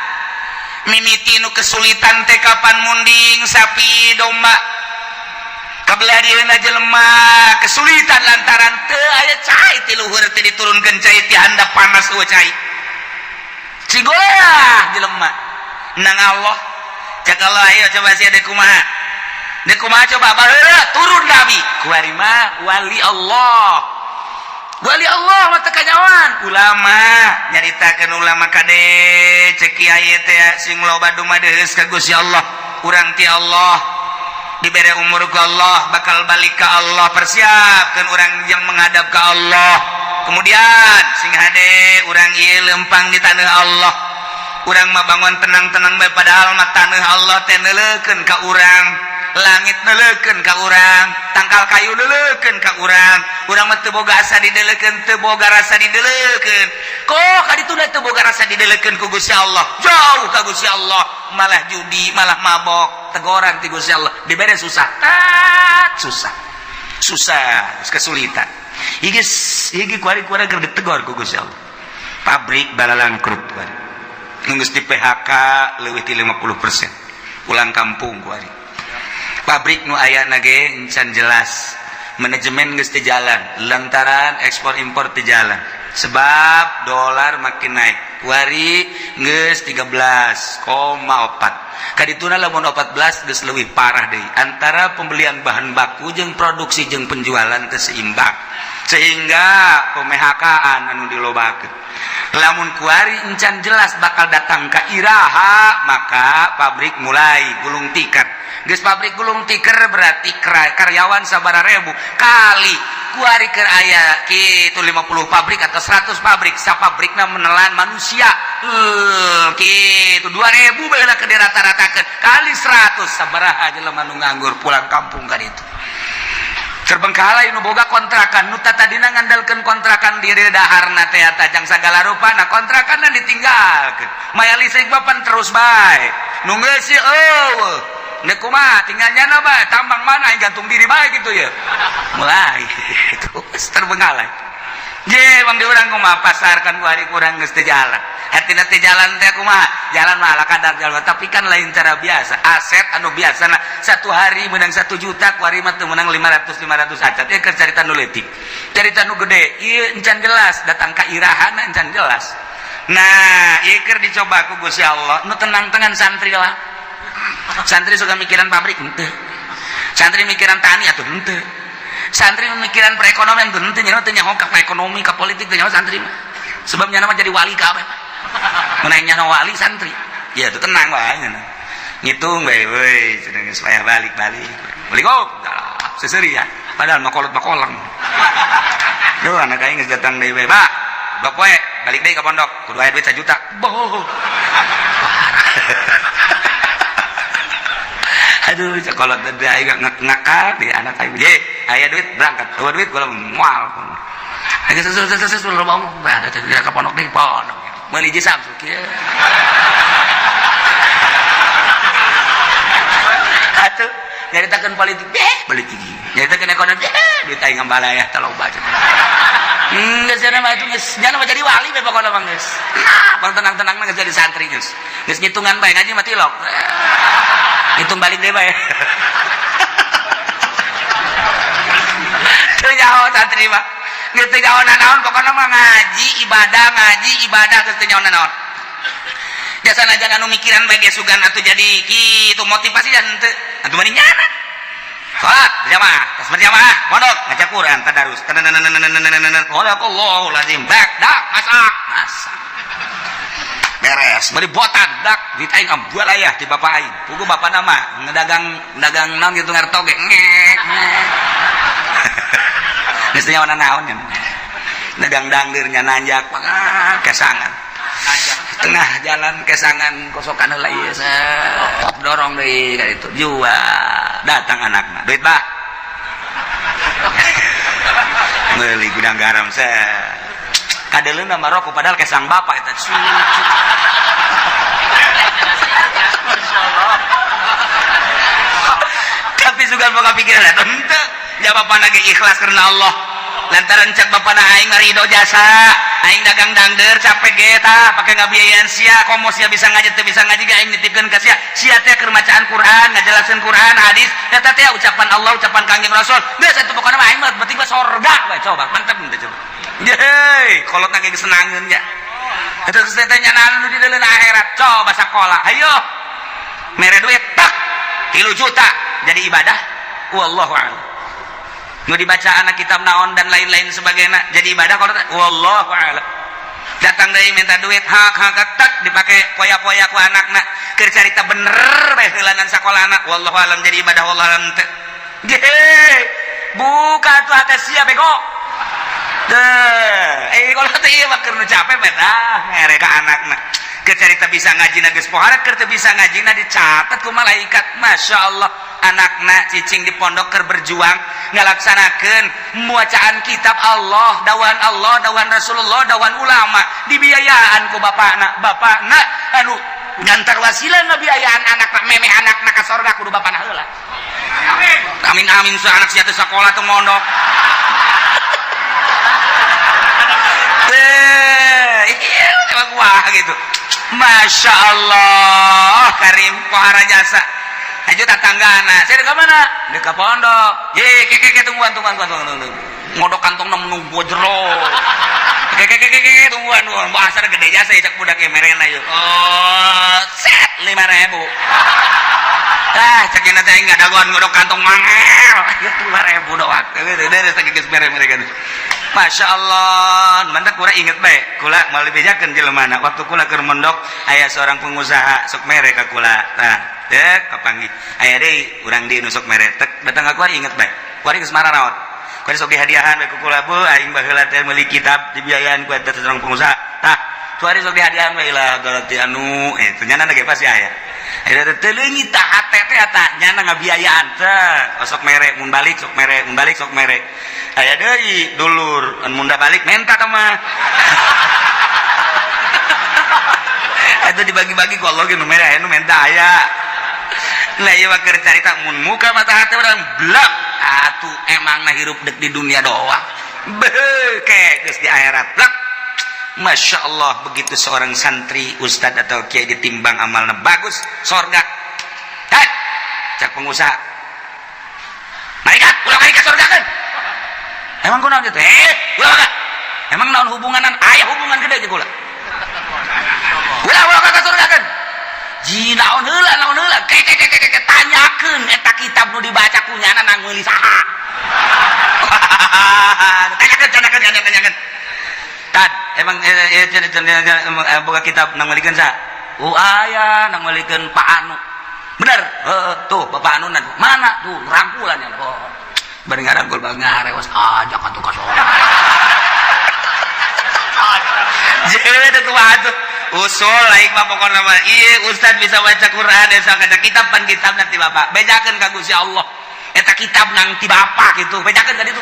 mimiti nu kesulitan teh kapan munding sapi domba kabelah dieuna jelema kesulitan lantaran teu aya cai ti luhur teh diturunkeun cai ti handap panas eueuh cai cigoyah jelema nang Allah cak Allah ayo coba sia deuk kumaha coba baheula turun nabi ku ari mah wali Allah wali Allah mah teu kanyawan ulama nyaritakeun ulama kade cek kiai teh sing loba dumadeus ka Gusti Allah urang ti Allah dibere umur ku Allah bakal balik ka Allah persiapkeun urang yang menghadap ka Allah kemudian sing hade urang ieu lempang di taneuh Allah urang mah bangun tenang-tenang bae padahal mah taneuh Allah teh neuleukeun ka urang langit neleukeun ka urang, tangkal kayu neleukeun ka urang mah teu boga asa dideleukeun, teu boga rasa dideleukeun. Kok kaditu teu boga rasa dideleukeun ku Gusti Allah, jauh ka Gusti Allah, malah judi, malah mabok, tegoran ti Gusti Allah, dibere susah, susah, kesulitan. Higi kuari-kuari keur ditegor ku Gusti Allah. Pabrik balalangkrut kuari. Geus di PHK leuwih ti 50%. Pulang kampung kuari. Pabrik nu aya ge encan jelas. Manajemen geus teu jalan lantaran ekspor impor teu jalan. Sebab dolar makin naik. Kuari geus 13,4. Kadituna lamun 14 geus leuwih parah deui. Antara pembelian bahan baku jeung produksi jeung penjualan teu seimbang. Sehingga PMHK-an anu dilobakeun. Lamun kuari encan jelas bakal datang ka iraha, maka pabrik mulai gulung tikar. Geus pabrik gulung tikar berarti karyawan sabaraha ribu kali kuari keur aya kitu 50 pabrik atau 100 pabrik, sapabrikna menelan manusia kitu 2000 baheula ke dirata-ratakeun kali 100 sabaraha jelema nu nganggur pulang kampung ka ditu. Terbengkalai nu boga kontrakan nu tadina ngandalkeun kontrakan di daharna teh tajang sagala rupana kontrakanna ditinggalkeun. Maya listrik bapan terus bae. Nu geus eueuh. Nek kumaha tinggal nyana bae tambang mana gantung diri bae gitu ya. Mulai itu terbengkalai. Ye bang di urang kumaha pasarkan kuari kurang geus teu jalan. Hatina teh jalan teh kumaha? Jalan mah kadar jalan tapi kan lain cara biasa. Aset anu biasana satu hari menang 1 juta kuari mah teu menang 500 acat. Ya keur carita nu leutik. Carita nu gede ieu encan jelas datang ka irahana encan jelas. Nah, ieu keur dicoba ku Gusti Allah nu tenang-tenang santri lah. Santri suka mikiran pabrik henteu. Santri mikiran tani atuh henteu. Santri mikiran perekonomian tuh henteu nyaho teh nyaho ka ekonomi ka politik teh nyaho santri mah. Sebab nyana mah jadi wali ka apa? Menaik nyana wali santri. Ya tuh tenang wae nyana. Ngitung bae we cenah supaya balik-balik. Balik kok seuseuh ya. Padahal makolot-makolang. Duh anak aing geus datang deui bae. Bah, bak poe balik deui ka pondok. Kudu aya duit 1 juta. Boh. Aduh sekolot teh aing ngakak di anak aing. Ye, aya duit berangkat. Eueuh duit kula moal. Geus sesuatu lobang ada teh ka pondok deui pondok. Meuli ji Samsu kieu. Atuh nyaritakeun politik politik. Nyaritakeun ekonomi duit aing ngambala ya taloba. Geus cenah mah geus nya mah jadi wali bae pokona mah geus. Nah, tenang-tenang mah geus jadi santri geus. Geus ngitungan bae ngaji mah tilok. Hitung balik deh bae. Teu nyaho santri mah. Geus teu nyaho naon pokona mah ngaji ibadah geus teu nyaho naon. Jasana jangan anu mikiran bae ge sugan atuh jadi kitu motivasi dan teu. Atuh mani nyana. Salat berjamaah, tas berjamaah, pondok ngaca Quran, tadarus. Allahu lazim. Bak dak masak. Beres beri botan dak duit aing ambual aya ti bapak aing pugu bapak nama ngedagang naon gitu ngertoge ngek geus teh nyawana naon nya dagang dangdir nya nanjak kesangan tengah jalan kesangan kosokan heula ieu dorong deui ka ditu jual datang anakna duit bah meuli gudang garam kadeleuna mah rokok padahal kesang bapak eta. Tapi juga boga pikiran eta henteu. Ya bapana ge ikhlas karena Allah. Lantaran cek bapana aing ngarido jasa, aing dagang dangdeur capek ge eta, pake ngabiayaeun sia, komo sia bisa ngaji teu bisa ngaji ge aing nitipkeun ka sia. Sia teh keur macaan Quran, ngajelaskeun Quran, hadis, eta teh ucapan Allah, ucapan Kangjeng Rasul. Geus atuh pokona mah aing mah penting mah sorga we coba, mantep henteu coba. Yeay, kolot nage kesenangan ya. Itu setetanya nanu di dalam akhirat. Coba sekolah, ayo. Mere duit tak 3 juta jadi ibadah. Wallahu a'lam. Nu dibaca anak kitab naon dan lain-lain sebagainya jadi ibadah kalau wallahu a'lam. Datang deui minta duit hak tak dipake poya-poya ku anakna. Keur carita bener bae heulanan sakolahna. Wallahu a'lam jadi ibadah wallahu a'lam teh. Yeay. Buka tuh hati sia bego. Kalau teh ieu mah keur nu capek beda mere ka anakna. Keur carita bisa ngajina geus pohara, keur teu bisa ngajina dicatat ku malaikat. Masyaallah. anakna cicing di pondok keur berjuang ngalaksanakeun muacaan kitab Allah, dawan Rasulullah, dawan ulama, dibiayaan ku bapakna anu ngantar wasilah ngabiayaan anakna memeh anakna ka sorga kudu bapana heula. Amin amin anak sia teh sakola teu mondok. Wah gitu. Masya Allah Karim pohara jasa. Ayo tatanggana, saya dekat mana? Dekat pondok. Ye, tungguan. Ngodok kantong nemu bojro. Tungguan. Bahasa gede jasa cak budak merena yuk. Oh, set 5.000. Cakina teh enggak dagoan ngodok kantong mangel. 5.000 doang. Dari sakigeus mere-mere. Masya Allah, mandak kura inget baik, kula mau bejakeun jelemana. Waktu kula keur mondok, aya seorang pengusaha sok mere ka kula. Tah, dek kapanggih. Aya deui urang di nu sok mere. Tek datang ka kula inget baik. Kuari geus marah naon? Kuari sok dihadiahan bae ku kula bu, aing baheula teh meuli kitab dibiayaan ku eta seorang pengusaha. Tah, kuari sok dihadiahan bae lah garati anu ternyata ge pasti aya. Aya teh leungit tah hate teh eta nyana ngabiayaan teh. Sok mere mun balik sok mere. Aya deui dulur mun munda balik menta teh mah. Eta dibagi-bagi ku Allah ge nu mere aya nu menta aya. Nah ieu mah keur carita mun muka mata hate urang blak atuh emangna hirup dek di dunia doang. Beuke geus di akhirat blak. Masya Allah begitu seorang santri ustad atau kiai ditimbang amalnya bagus sorga. Cak pengusaha malaikat ulah malaikat sorga kan emang kunaon gitu ulah kan emang naon hubunganan aya hubungan gede jeung ulah ka sorga kan ji naon heula tanyakeun eta kitab nu dibaca kunyana nang meuli saha tanyakeun tad emang boga kitab nang meulikeun saha aya nang meulikeun Pak Anu bener tuh Bapak Anu mana tuh rangkulannya bari ngarangkul bang ngarewas aja kan tuh kasor jadi tuh atuh usul lain mah pokokna mah ieu ustad bisa baca Quran asa kada kitab pan kitab nanti Bapak bejakeun ka Gusti Allah eta kitab nang ti Bapak kitu bejakeun ka ditu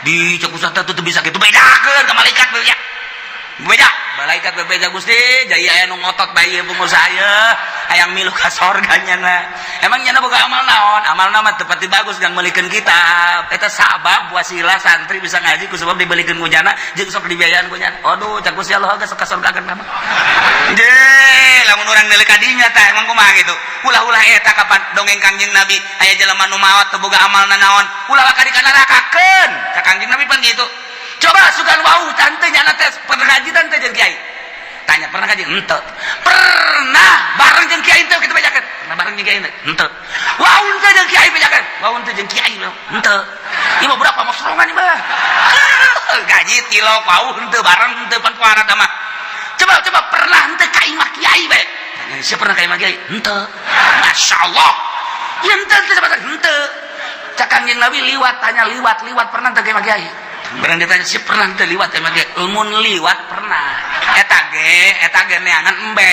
di cek ustad teh bisa kitu bejakeun ka malaikat beja beda malaikat bebeja Gusti jadi aya nu ngotot bae ieu pengusaha aya hayang milu ka sorganya na emang nya boga amal naon amalna mah teu pati bagus dan meulikeun kitab eta sabab wasilah santri bisa ngaji ku sebab dibelikeun ku jana jeung sok dibiayaan ku jana aduh cak Gusti Allah geus sok ka sorgakeun mah je lamun urang neuleuh ka dinya tah emang kumaha gitu ulah-ulah eta kapan dongeng Kangjeng Nabi aya jelema nu maot teu boga amalna naon ulah ka dikanarakakeun ka Kangjeng Nabi pan gitu. Coba sugan wau tante nyana teh pernah ngaji tante jeung kiai. Tanya pernah ngaji? Henteu. Pernah bareng jeung kiai teh kitu bejakeun. Pernah bareng jeung kiai teh? Henteu. Wau teh jeung kiai bejakeun. Wau teh jeung kiai henteu. Ieu mah berapa mosrongan ieu mah. Gaji tilok wau henteu bareng henteu pan kuarat mah. Coba pernah henteu ka imah kiai bae. Tanya siapa pernah ka imah kiai? Henteu. Masyaallah. Ieu henteu henteu. Cak Kangjeng Nabi liwat tanya liwat pernah teh ka imah kiai? Barang ditanya si pernah terliwat emang dia ilmun liwat pernah eta ge neangan embe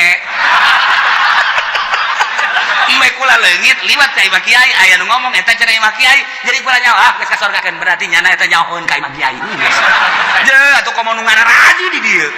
kula leungit liwat ka imah kiai aya nu ngomong eta cenah imah kiai jadi kula nyawa geus ka sorgakeun berarti nyana eta nyahoeun ka imah kiai je atuh komo nu ngararaji di dieu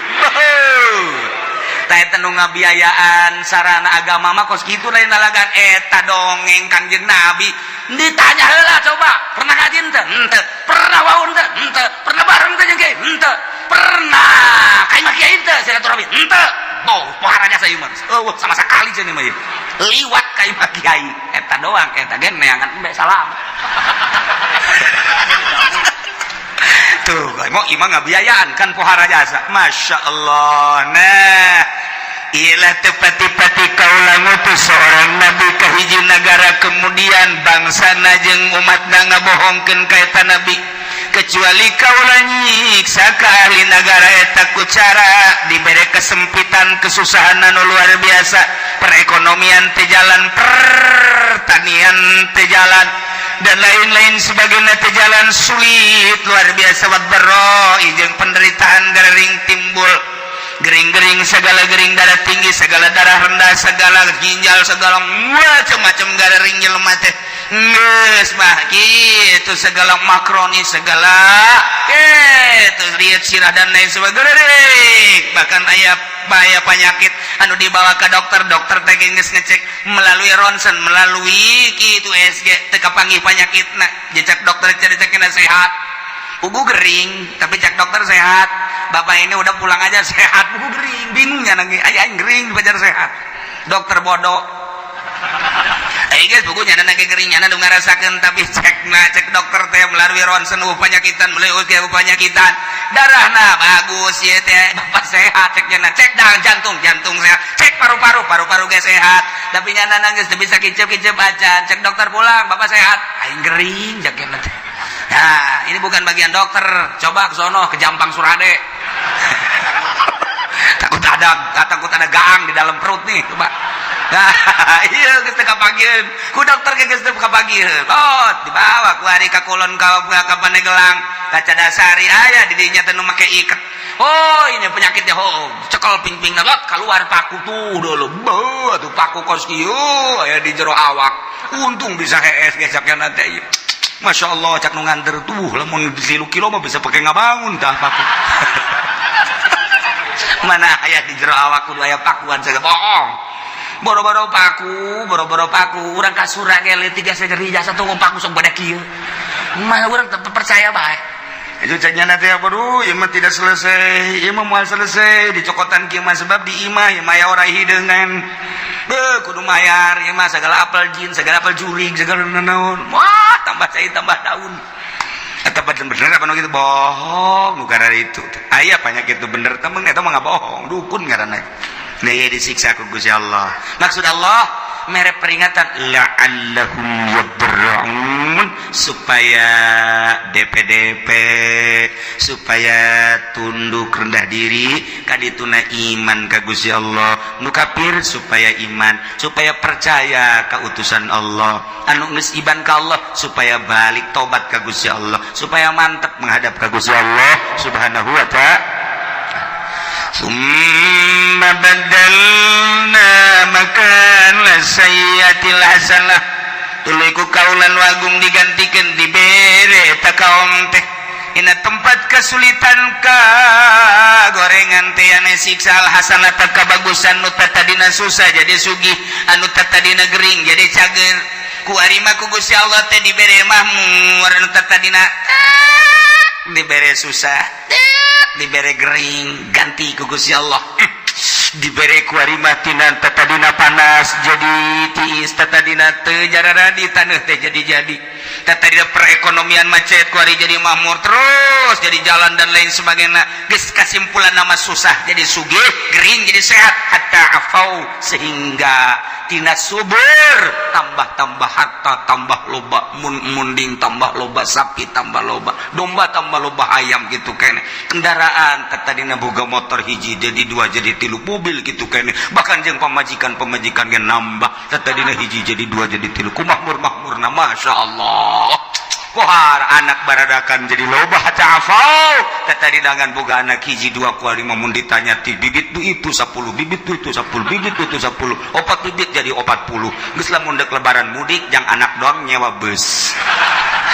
tah eta nu ngabiayaan sarana agama mah kos kitu lain nalagan eta dongeng Kangjeng Nabi ditanya heula coba pernah ngaji henteu? Henteu. Pernah wau henteu? Henteu. Pernah bareng teh jeung kiai? Henteu. Pernah ka imah kiai henteu silaturahmi? Henteu. Tuh paharanya saya mah. Sama sekali cenah mah ieu. Liwat ka imah kiai eta doang eta ge neangan embe salam. Tuh mau imah ngabiayaan kan pohara jasa. Masya Allah. Nah ialah tepati-pati kaulah ngutus seorang nabi ke hiji negara kemudian bangsa najeng umatna ngabohongkeun ka eta nabi kecuali kaulah nyiksa ka ahli negara eta ku cara dibere kesempitan kesusahan anu luar biasa perekonomian teh jalan pertanian teh jalan dan lain-lain sebagainya teh jalan sulit luar biasa wat bero jeung penderitaan garing timbul gering gering-gering segala gering, darah tinggi segala darah rendah, segala ginjal segala macam-macam garing jelema teh geus mah kitu, segala makroni segala kitu lihat sirah dan lain sebagainya. Bahkan aya penyakit anu dibawa ke dokter, dokter teh geus ngecek melalui ronsen, melalui kitu SG teu kapanggih penyakitna, jejak dokter cek-cekna sehat, ugu gering tapi cek dokter sehat. Bapak ini udah pulang aja sehat, buku gering, bingungnya lagi, ayah gering pacar sehat, dokter bodoh. Guys, bukunya ada lagi geringnya, ada ngerasakan tapi cek dokter teh melalui ronsen penyakitan, melalui penyakitan, darahna bagus ya teh, bapak sehat ceknya, cek jantung sehat, cek paru-paru ge sehat, tapi nyana nangis bisa kicep aja, cek dokter pulang, bapak sehat, aing gering jakena teh. Nah, ini bukan bagian dokter, coba ke sono ke Jampang Surade. takut ada gaang di dalam perut nih, coba. Nah, iya geus teu kapagieun. Ku dokter ge geus teu kapagieun. Oh, dibawa ku ari ka kulon ka Paneglang, ka Cadasari aya di dinya teh nu make iket. Oh, ini penyakitnya cekel ping-pingna keluar paku tuh dulu. Beuh, tuh paku kos kieu aya di jero awak. Untung bisa hees gesakna teh. Masya Allah, cak nu nganter tuh lamun 3 kilo mah bisa pakai ngabangun tah paku. Mana aya di jero awak kudu aya pakuan segala bohong. Boro-boro paku urang kasura ge leutik segeri jasa tunggu paku sok badak kieu. Mah urang teu percaya bae. Itu canyana teh aduh ieu mah tidak selesai, ieu mah moal selesai dicokotan kieu mah sebab di imah ieu mah ora hideungan. Beuh kudu mayar ieu mah segala apel jin, segala apel jurig, segala naon. Wah, tambah cai tambah daun. Eta bener apa nu kitu bohong nu gara itu. Aya penyakit itu bener teh mah eta mah ngabohong, dukun ngaranna. Nah, ia disiksa ku Gusti Allah. Maksud Allah mere peringatan la'allahum yabra'un, supaya DP supaya tunduk rendah diri kadituna iman ka Gusti Allah. Nu kafir supaya iman, supaya percaya ka utusan Allah. Anu geus iman ka Allah supaya balik tobat ka Gusti Allah, supaya mantep menghadap ka Gusti Allah Subhanahu wa ta'ala. Summa badalna makana sayyatil hasanah, tuluy ku kaulan wagung digantikeun dibere ta kaum teh ina tempat kesulitan ka gorengan teh ane siksa al hasanah ta kabagusan nu tadina susah jadi sugih, anu tadina gering jadi cager. Ku ari mah ku Gusti Allah teh dibere mahmur, anu tadina dibere susah, dibere gering ganti ku Gusti Allah. Dibere ku ari mah tina tadina panas jadi tiis, tadina teu jarara di taneuh teh jadi tadina perekonomian macet ku ari jadi makmur terus jadi jalan dan lain sebagainya. Geus kasimpulan nama susah jadi sugih, gering jadi sehat, hatta afau sehingga tina subur tambah harta tambah loba, munding tambah loba, sapi tambah loba, domba tambah loba, ayam gitu kene. Kendaraan tadina boga motor hiji jadi 2 jadi 3 mobil gitu kene. Bahkan jeung pamajikan ge nambah tadina hiji jadi 2 jadi 3 ku makmur-makmurna masyaallah. Kohar anak baradakan jadi loba ta'afau tadidangan boga anak hiji 2 ku 5 mun ditanya ti bibit tu itu 10 bibit tu itu 10 bibit tu itu 10 opat bibit jadi 40 geus lamun dek lebaran mudik jang anak doang nyewa bus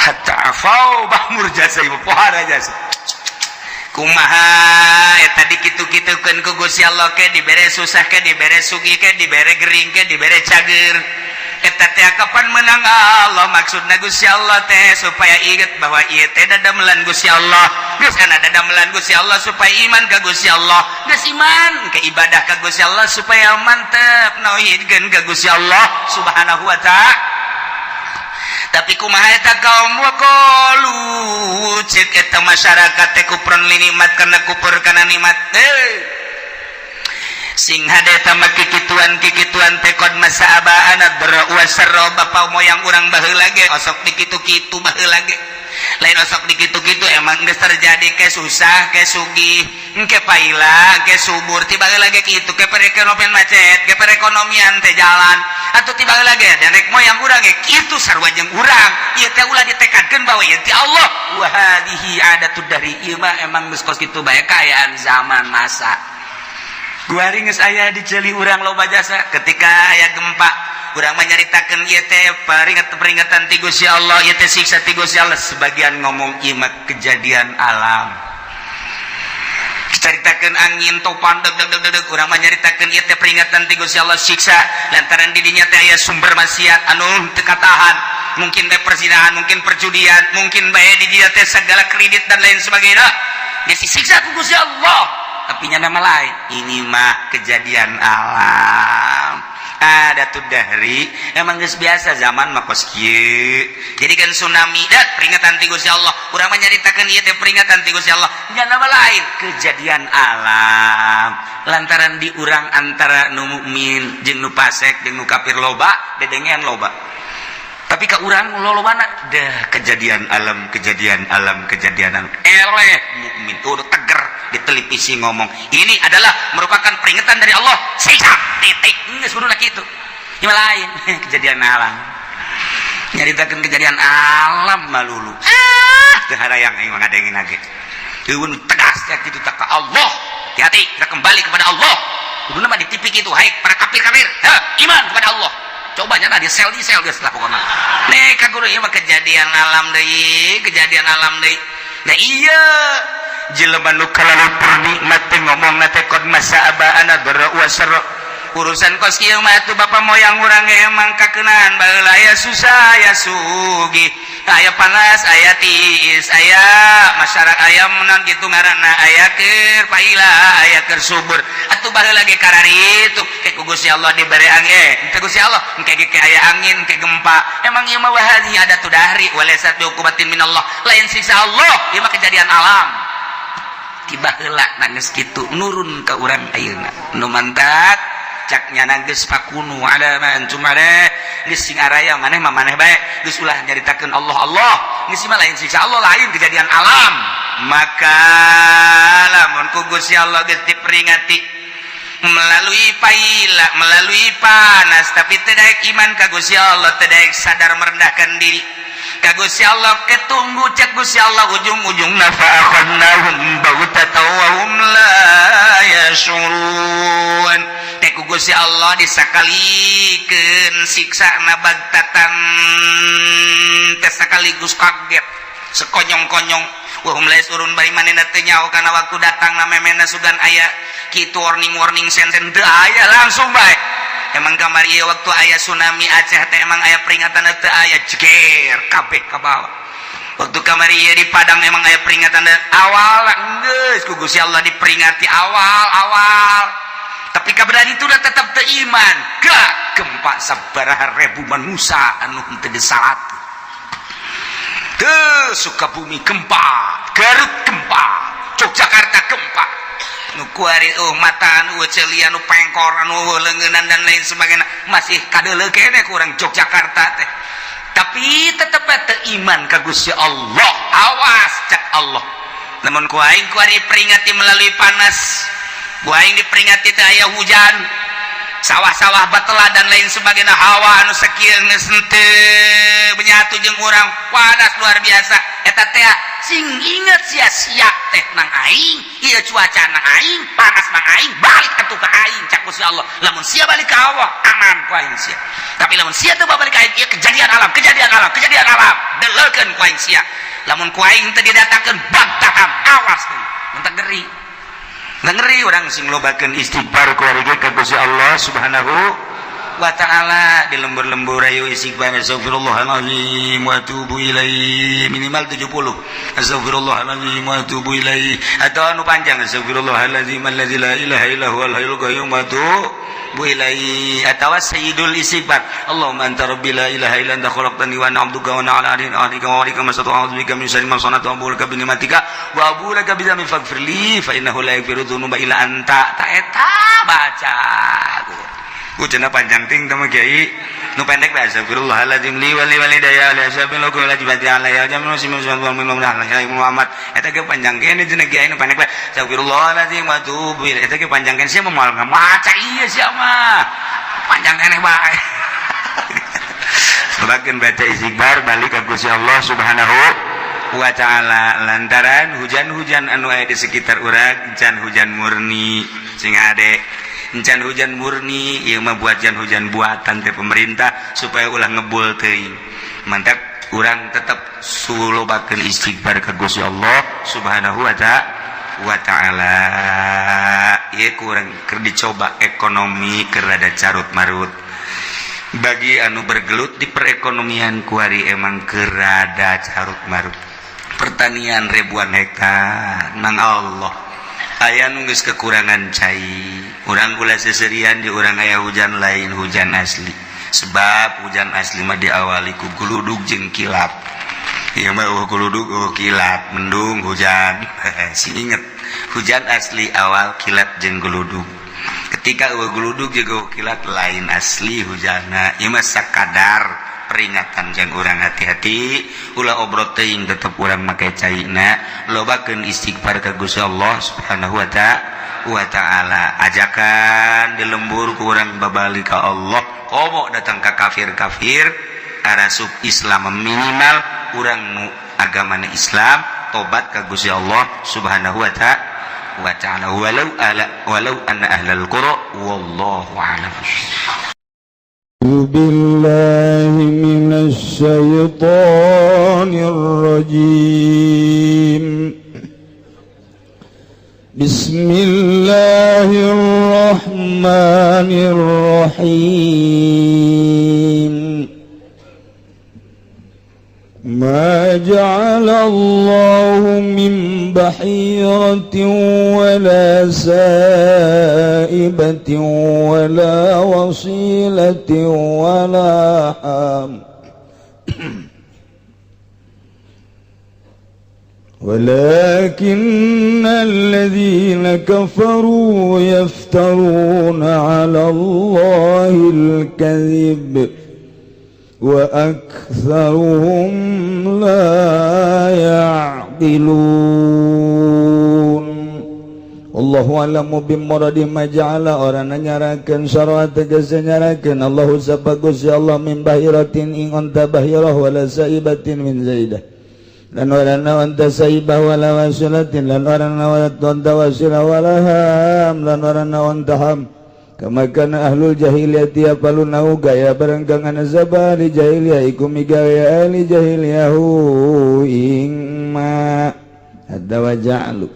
ta'afau bahmur jasa ibu pohar jasa kumaha eta dikitu-kitukeun ku Gusti Allah ke dibere susah ke dibere sugih ke dibere gering ke dibere cager. Eta teh kapan menang Allah maksudna Gusti Allah teh supaya inget bahwa ieu teh dadamelan Gusti Allah. Geus kana dadamelan Gusti Allah supaya iman ka Gusti Allah. Geus iman ke ibadah ka Gusti Allah supaya mantep nauhidkeun ka Gusti Allah Subhanahu wa ta'ala. Tapi kumaha eta kaum waqalu cek eta masyarakat teh kupron linimat kana kupur kana nikmat sing hade eta mah kikituan teh kod masaba anadra wa sarra bapa moyang urang baheula ge osok dikitu-kitu baheula ge lain osok dikitu-kitu emang geus terjadi ke susah ke sugih ke paila ke subur tiba lagi kitu ke perekonomian macet ke perekonomian teh jalan atuh tiba lagi dan rek moyang urang ge kitu sarua jeung urang ieu teh ulah ditekadkeun bahwa ieu ti Allah wa hadhihi adatud dari ieu mah emang geus kos kitu bae kaayaan zaman masa Guari geus aya diceli urang loba jasa ketika aya gempa urang menyaritakeun ieu teh peringatan ti Gusti Allah, ieu teh siksa ti Gusti Allah. Sebagian ngomong ieu mah kejadian alam. Dicaritakeun angin topan deg urang menyaritakeun ieu teh peringatan ti Gusti Allah siksa lantaran di dinya teh aya sumber maksiat anu teu katahan. Mungkin teh perzinahan, mungkin perjudian, mungkin bae di dinya teh segala kredit dan lain sebagainya. Dia disiksa ku Gusti Allah. Tapi nama lain, ini mah kejadian alam. Ada tuh dahri emang geus biasa zaman mah kos kieu. Jadi kan tsunami dat peringatan ti Gusti Allah. Urang menyaritakeun ieu teh peringatan ti Gusti Allah. Nya nama lain, kejadian alam. Lantaran di urang antara nu mukmin jeung nu fasik jeung nu kafir loba, dedengean loba. Tapi ka urang lolobana dah kejadian alam eleh mukmin udah teger di televisi ngomong ini adalah merupakan peringatan dari Allah siksa titik geus kuduna kitu ieu lain kejadian alam nyaritakeun kejadian alam malulu teu harayang aing ngadengin lagi teueun tegas ya kitu tak ka Allah hati kita kembali kepada Allah kuduna mah di TV kitu hai para kafir iman kepada Allah. Coba nyana di sel geus lah pokona. Nih kaguru ieu mah kejadian alam deui. Nah iya jelema nu kalalupur nikmat teh ngomongna teh qad masa'abana darra wa sarra. Urusan kos kieu mah atuh bapa moyang urang ge emang kakeunaan baheula aya susah aya sugih. Aya panas aya tiis aya masyarakat aya meunang kitu ngaranna aya keur paila aya keur subur. Atuh baheula ge kararitu ke Gusti Allah dibere angin ke Gusti Allah engke ge aya angin ke gempa. Emang ieu mah wahadi ada tu dahri walaysa biuqubatin minallah lain siksa Allah ieu mah kejadian alam. Tiba heula nangis kitu nurun ka urang ayeuna nu mantat caknya nangis pakunu ada man cuma deh geus sing araya maneh mah maneh bae geus ulah nyaritakeun Allah geus mah lain siksa Allah lain kejadian alam. Maka lamun ku Gusti Allah geus diperingati melalui paila melalui panas tapi teu daek iman ka Gusti Allah teu daek sadar merendahkan diri ka Gusti Allah ketunggu cek Gusti Allah ujung-ujungna fa akhadnahum baghtatan wa hum la yashurun. Ku Gusti Allah disakalikeun siksana bagtatan teh sekaligus kaget sekonyong-konyong wa hum la yashurun bari manehna teu nyaho kana waktu datangna memena sugan aya kitu warning sen-sen teu aya langsung bae. Emang kamar ieu waktu aya tsunami Aceh teh emang aya peringatan teu aya jeger kabeh ka bawah. Waktu kamar ieu di Padang emang aya peringatan awal geus ku Gusti Allah diperingati awal. Tapi kabarani itu udah tetap teiman gak gempa sabaraha ribu manusia anu henteu disalat teu Sukabumi gempa Garut gempa Yogyakarta gempa nu kuari mata anu ceuli anu pengkor anu leungeunnan dan lain sebagainya masih kadeuleu keneh ku urang Yogyakarta teh tapi tetep teu iman ka Gusti Allah. Awas cak Allah namun ku aing kuari peringati melalui panas ku aing diperingati teh aya hujan sawah-sawah batela dan lain sebagainya hawa anu sakieu geus henteu benyatu jeung urang panas luar biasa eta teh sing inget sia-sia teh nang aing ieu cuaca nang aing panas nang aing balik atuh ka aing cak Gusti Allah lamun sia balik ka Allah aman ku aing sia tapi lamun sia teu balik ka aing ieu kejadian alam deleukeun ku aing sia lamun ku aing teu didatangkeun bagtatan awas teh mun ngeri orang sing lobakeun istighfar keluarga ka Gusti Allah Subhanahu wa taala di lembur-lembur ayo istighfar astagfirullahalazim wa atubu ilaihi minimal 70 astagfirullahalazim wa atubu ilaihi atau anu panjang astagfirullahalazim allazi la ilaha illa huwal hayyul qayyum wa atubu ilaihi atau sayyidul istighfar Allahumma anta rabbi la ilaha illa anta khalaqtani wa ana 'abduka wa ana 'ala ahdika wa wa'dika masata'tu bika min syarri ma sana'tu wa a'udzu bi ni'matika wa a'udzu bika min faghfirli fa innahu la yaghfiru dzunuba illa anta ta eta baca cenah panjang ting teh Kiai nu pendek bae astagfirullahalazim li wali walidayya la sabil lakum la jibati alayya jamu muslimin sallallahu alaihi Muhammad eta ge panjang kene cenah Kiai nu pendek bae astagfirullahalazim wa tubu eta ge panjang kene sia moal ngamaca ieu sia mah panjang kene bae sebagian baca istighfar balik ka Gusti Allah Subhanahu wa taala lantaran hujan-hujan anu aya di sekitar urang can hujan murni sing ade encan hujan murni ieu mah hujan buatan teh pemerintah supaya ulah ngebul teuing mantap urang tetep sulobakeun istighfar ka Gusti Allah Subhanahu wa ta'ala ieu kurang keur dicoba ekonomi keur rada carut marut bagi anu bergelut di perekonomian kuari emang keur rada carut marut pertanian ribuan hektar nang Allah aya nu geus kekurangan cai urang kula seserian di urang aya hujan lain hujan asli sebab hujan asli mah diawali ku guludug jeung kilap ieu mah guludug kilap mendung hujan si inget hujan asli awal kilap jeung guludug ketika guludug jeung kilat lain asli hujanna ieu mah sakadar peringatan jeung urang hati-hati ulah obrot teuing tetep urang make caina lobakeun istighfar ka Gusti Allah Subhanahu wa ta'ala ajakan di lembur ku urang babali ka Allah komo datang ka kafir-kafir arasuk Islam minimal urang nu agamana Islam tobat ka Gusti Allah Subhanahu wa ta'ala walau anna ahlal qura wallahu a'lam بالله من الشيطان الرجيم بسم الله الرحمن الرحيم ما جعل الله من بحيرة ولا سائبة ولا وصيلة ولا حام ولكن الذين كفروا يفترون على الله الكذب وأكثرهم لا يعقلون Allahu a'lamu bimuradi maja'ala orang nyarakeun syaraat tegese nyarakeun Allahu sabagus ya Allah min bahiratin ing onta bahirah wala saibatin min zaidah lan warana onta saibah wala wasilatin lan warana onta wasilah wala ham lan warana onta ham kama kana ahlul jahiliyati apalunau gaya baranggangan zabali jahiliyah iku migaya ahli jahiliyahu ingma hadda waja'lu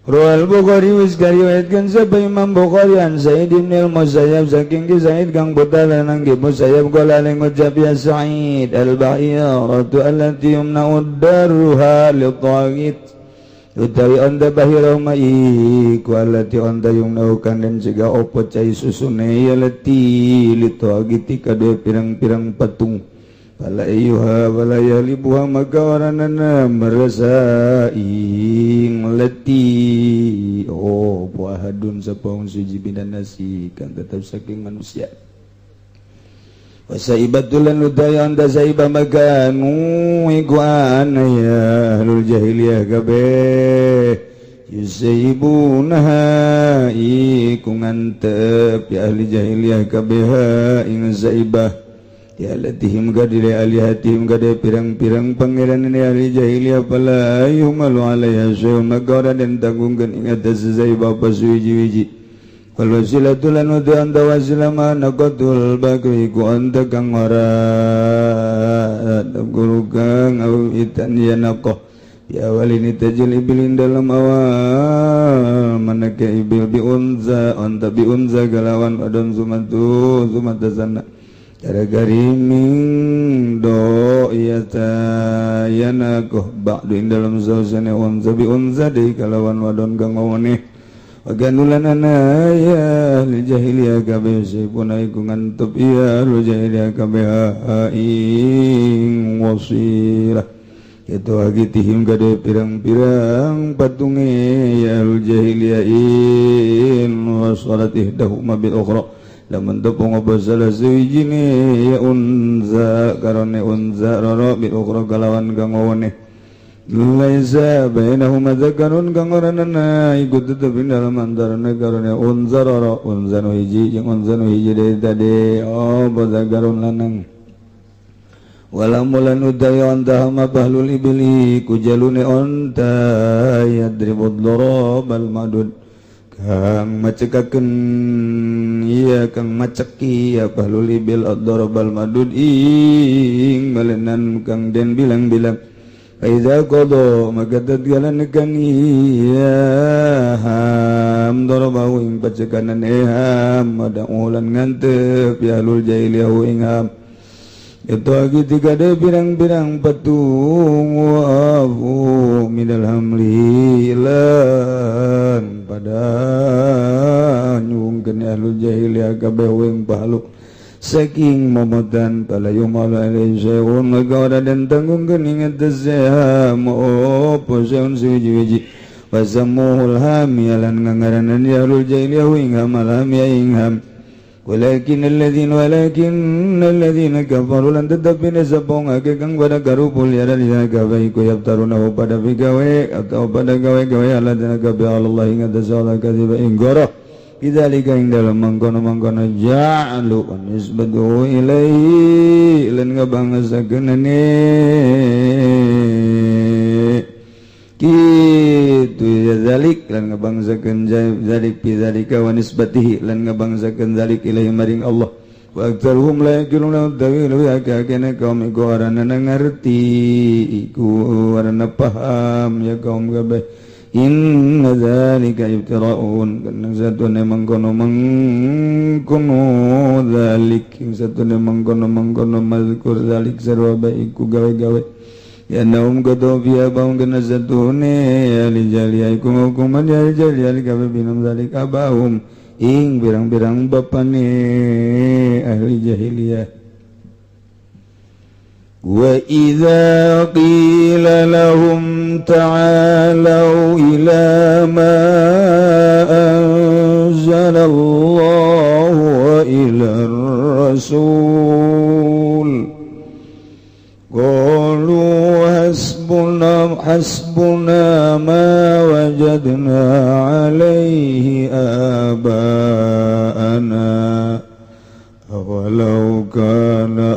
Rual Bukhari wis kariwayatkeun sapa Imam Bukhari an Sa'id bin al-Musayyab saking Sa'id kang butalan nang Musayyab qala ling ucap ya Sa'id al-bahiratu allati yumna'u darruha li-taghit utawi anda bahira mai ku allati anda yumna'u dan siga opo cai susune ya lati li-taghit kade pirang-pirang patung fala ayyuha wala yalibuha maka waranana merasaing leti puahadun sapaun suji bidan nasi kan tetap saking manusia wasaibatulan udaya anda saibah maganu iku anaya ahlul jahiliyah kabeh yusayibunaha iku ngantep ya ahli jahiliyah kabeh ing saibah ya latihim gadile alihatihim gade pirang-pirang pangeran ini ahli jahiliyah pala yumalu alaiha syai'un magara dan tanggungkan ingat sezaibah pasuiji-wiji wal wasilatul anu anta wasilah manaqatul bakri ku anta kang warat guru kang au itan yanaqah ya walini tajil ibilin dalam awal manaka ibil bi unza anta bi unza galawan adon zumatazana cara gariming do iyata yanakoh ba'du in dalam zawsane unza bi unza di kalawan wadon kang mawane waganulan anaya ahli jahiliyah kabeh sipuna iku ngantep iya ahli jahiliyah kabeh ing wasilah itu agitihim gade pirang-pirang patunge ya ahli jahiliyah in wasalat ihdahuma bil ukhra lamun tepung basalah sawijine ya unza karone unza rara bil ukhra kalawan kang wawane laisa bainahuma zakarun kang oranana iku tetep dalam antarane karone unza rara unza nu hiji jeung unza nu hiji dari tadi zakarun lanang wala mulan udaya anta hama bahlul ibli kujalune onta yadribud darab al madud kang macekakeun ieu kang maceki apa lulibil ad-darabal madud ing balenan kang den bilang-bilang Aiza qada maka tatkala nekan iya ham darabahu ing pacekanan eham ada ulan ngantep ya lul jahiliyah ing ham itu lagi tiga ada pirang-pirang patung wa'afu minal hamlilan pada nyungkeun ahlul jahiliyah kabeh wing pahaluk saking momotan palayum ala alaihi syai'un maka ora dan tanggungkeun ingat taseham opo saun suwiji-wiji wasamuhul hamialan ngangaranan ya ahlul jahiliyah ing ham ing ham walakin alladzina kafaru lan tetapi nesapong ake kang pada karupul ya dan dina kabeh iku yaftarunahu pada bigawe atau pada gawe-gawe ala dina kabeh Allah ing atas Allah kadziba ing goroh bidzalika ing dalam mangkono-mangkono ja'alu wa nisbatu ilaihi lan ngabangsakeunane kitu ya zalik lan ngabangsakeun zalik bidzalika wa nisbatihi lan ngabangsakeun zalik ilaihi maring Allah wa aktsaruhum la yaqiluna tawil wa akakana kaum iku arana ngarti iku arana paham ya kaum kabeh inna dzalika iftira'un kana satune mangkono dzalik satune mangkono mazkur dzalik sarwa iku gawe-gawe ya naum godo biya baung kana satune ali jaliya iku hukuman ya jaliya kabeh binum dzalik abahum ing birang-birang bapane ahli jahiliyah wa idza qila lahum ta'alu ila ma anzalallahu wa ila rasul qalu hasbuna ma wajadna alaihi aba'ana walau kana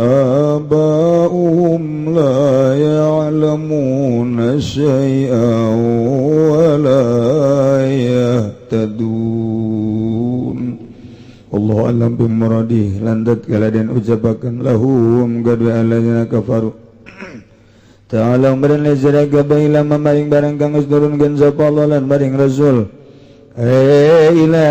aba'uhum la ya'lamuna syai'an wa la yahtadun Allahu a'lam bimuradih landat kaladen ucapakan lahum gadwa alladzina kafaru ta'ala umran lazaraga baila mamaring barang kang usdurunkeun sapa Allah lan maring rasul ila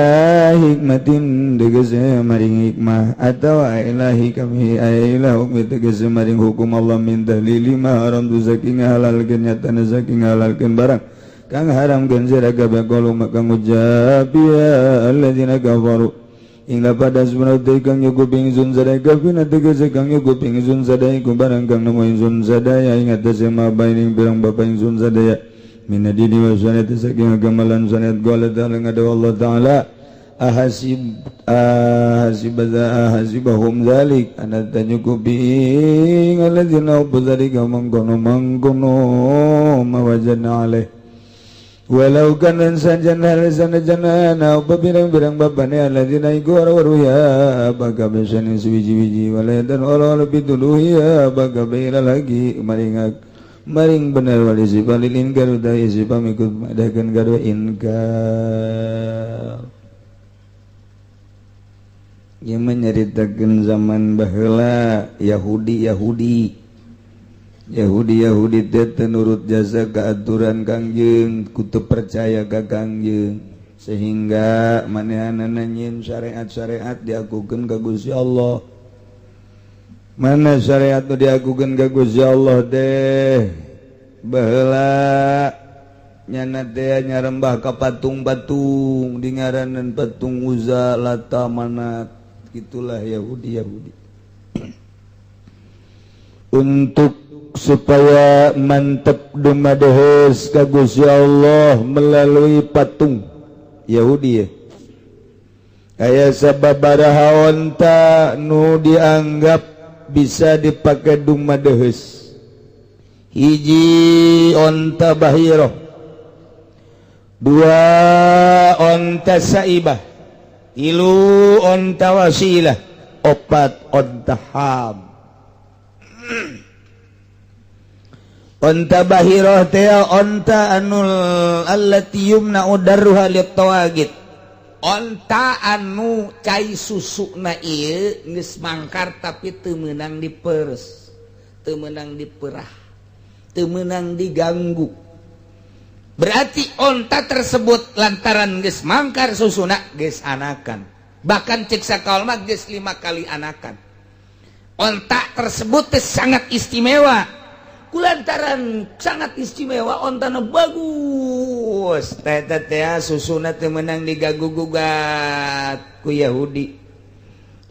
hikmatin tegese maring hikmah atau ila hikami ila hukmi tegese maring hukum Allah min dalili ma haram tu saking halalkeun nyatana saking halalkeun barang kang haramkeun siraga baqalu maka ngucap ya alladzina kafaru ing lapada subhanahu kang nyukup ingsun sadaya kafina tegese kang nyukup ingsun sadaya ku barang kang nemu ingsun sadaya ing atase mabaing pirang bapa ingsun sadaya minadini wa sanat saking agamalan sanat qala ta'ala ngada Allah ta'ala ahasibahum zalik anat nyukupi alladzina ubzalika mangkono mawajana alaih walau kan sanjan hal sanajana birang-birang babane alladzina iku waru ya baka besane suwiji-wiji waladan ora lebih dulu ya baka bela lagi maring benar wali sifalil inkar utai sifam ikut madakan gadwa inkar yang menyeritakan zaman baheula Yahudi teh nurut jasa keaturan Kangjeng kutu percaya ka Kangjeng sehingga manehanana nyin syariat-syariat diakukeun ka Gusti Allah. Mana syariat nu diagukeun ka Gusti Allah teh baheula nyana teh nyarembah ka patung-patung dingaranan patung Uzza Lata Manat itulah Yahudi untuk supaya mantep dumadeus ka Gusti Allah melalui patung Yahudi ya aya sababaraha onta nu dianggap bisa dipakai dumadeus hiji onta bahiro dua onta saibah tilu onta wasilah opat onta ham onta bahiro teh onta anul allati yumna udarruha lit tawagit onta anu cai susukna ieu geus mangkar tapi teu meunang diperes, teu meunang diperah, teu meunang diganggu. Berarti onta tersebut lantaran geus mangkar susuna geus anakan. Bahkan cek sakaol mah geus 5 kali anakan. Onta tersebut sangat istimewa. Kulantaran sangat istimewa ontana bagus. Teh susuna teu meunang diganggu-gugat ku Yahudi.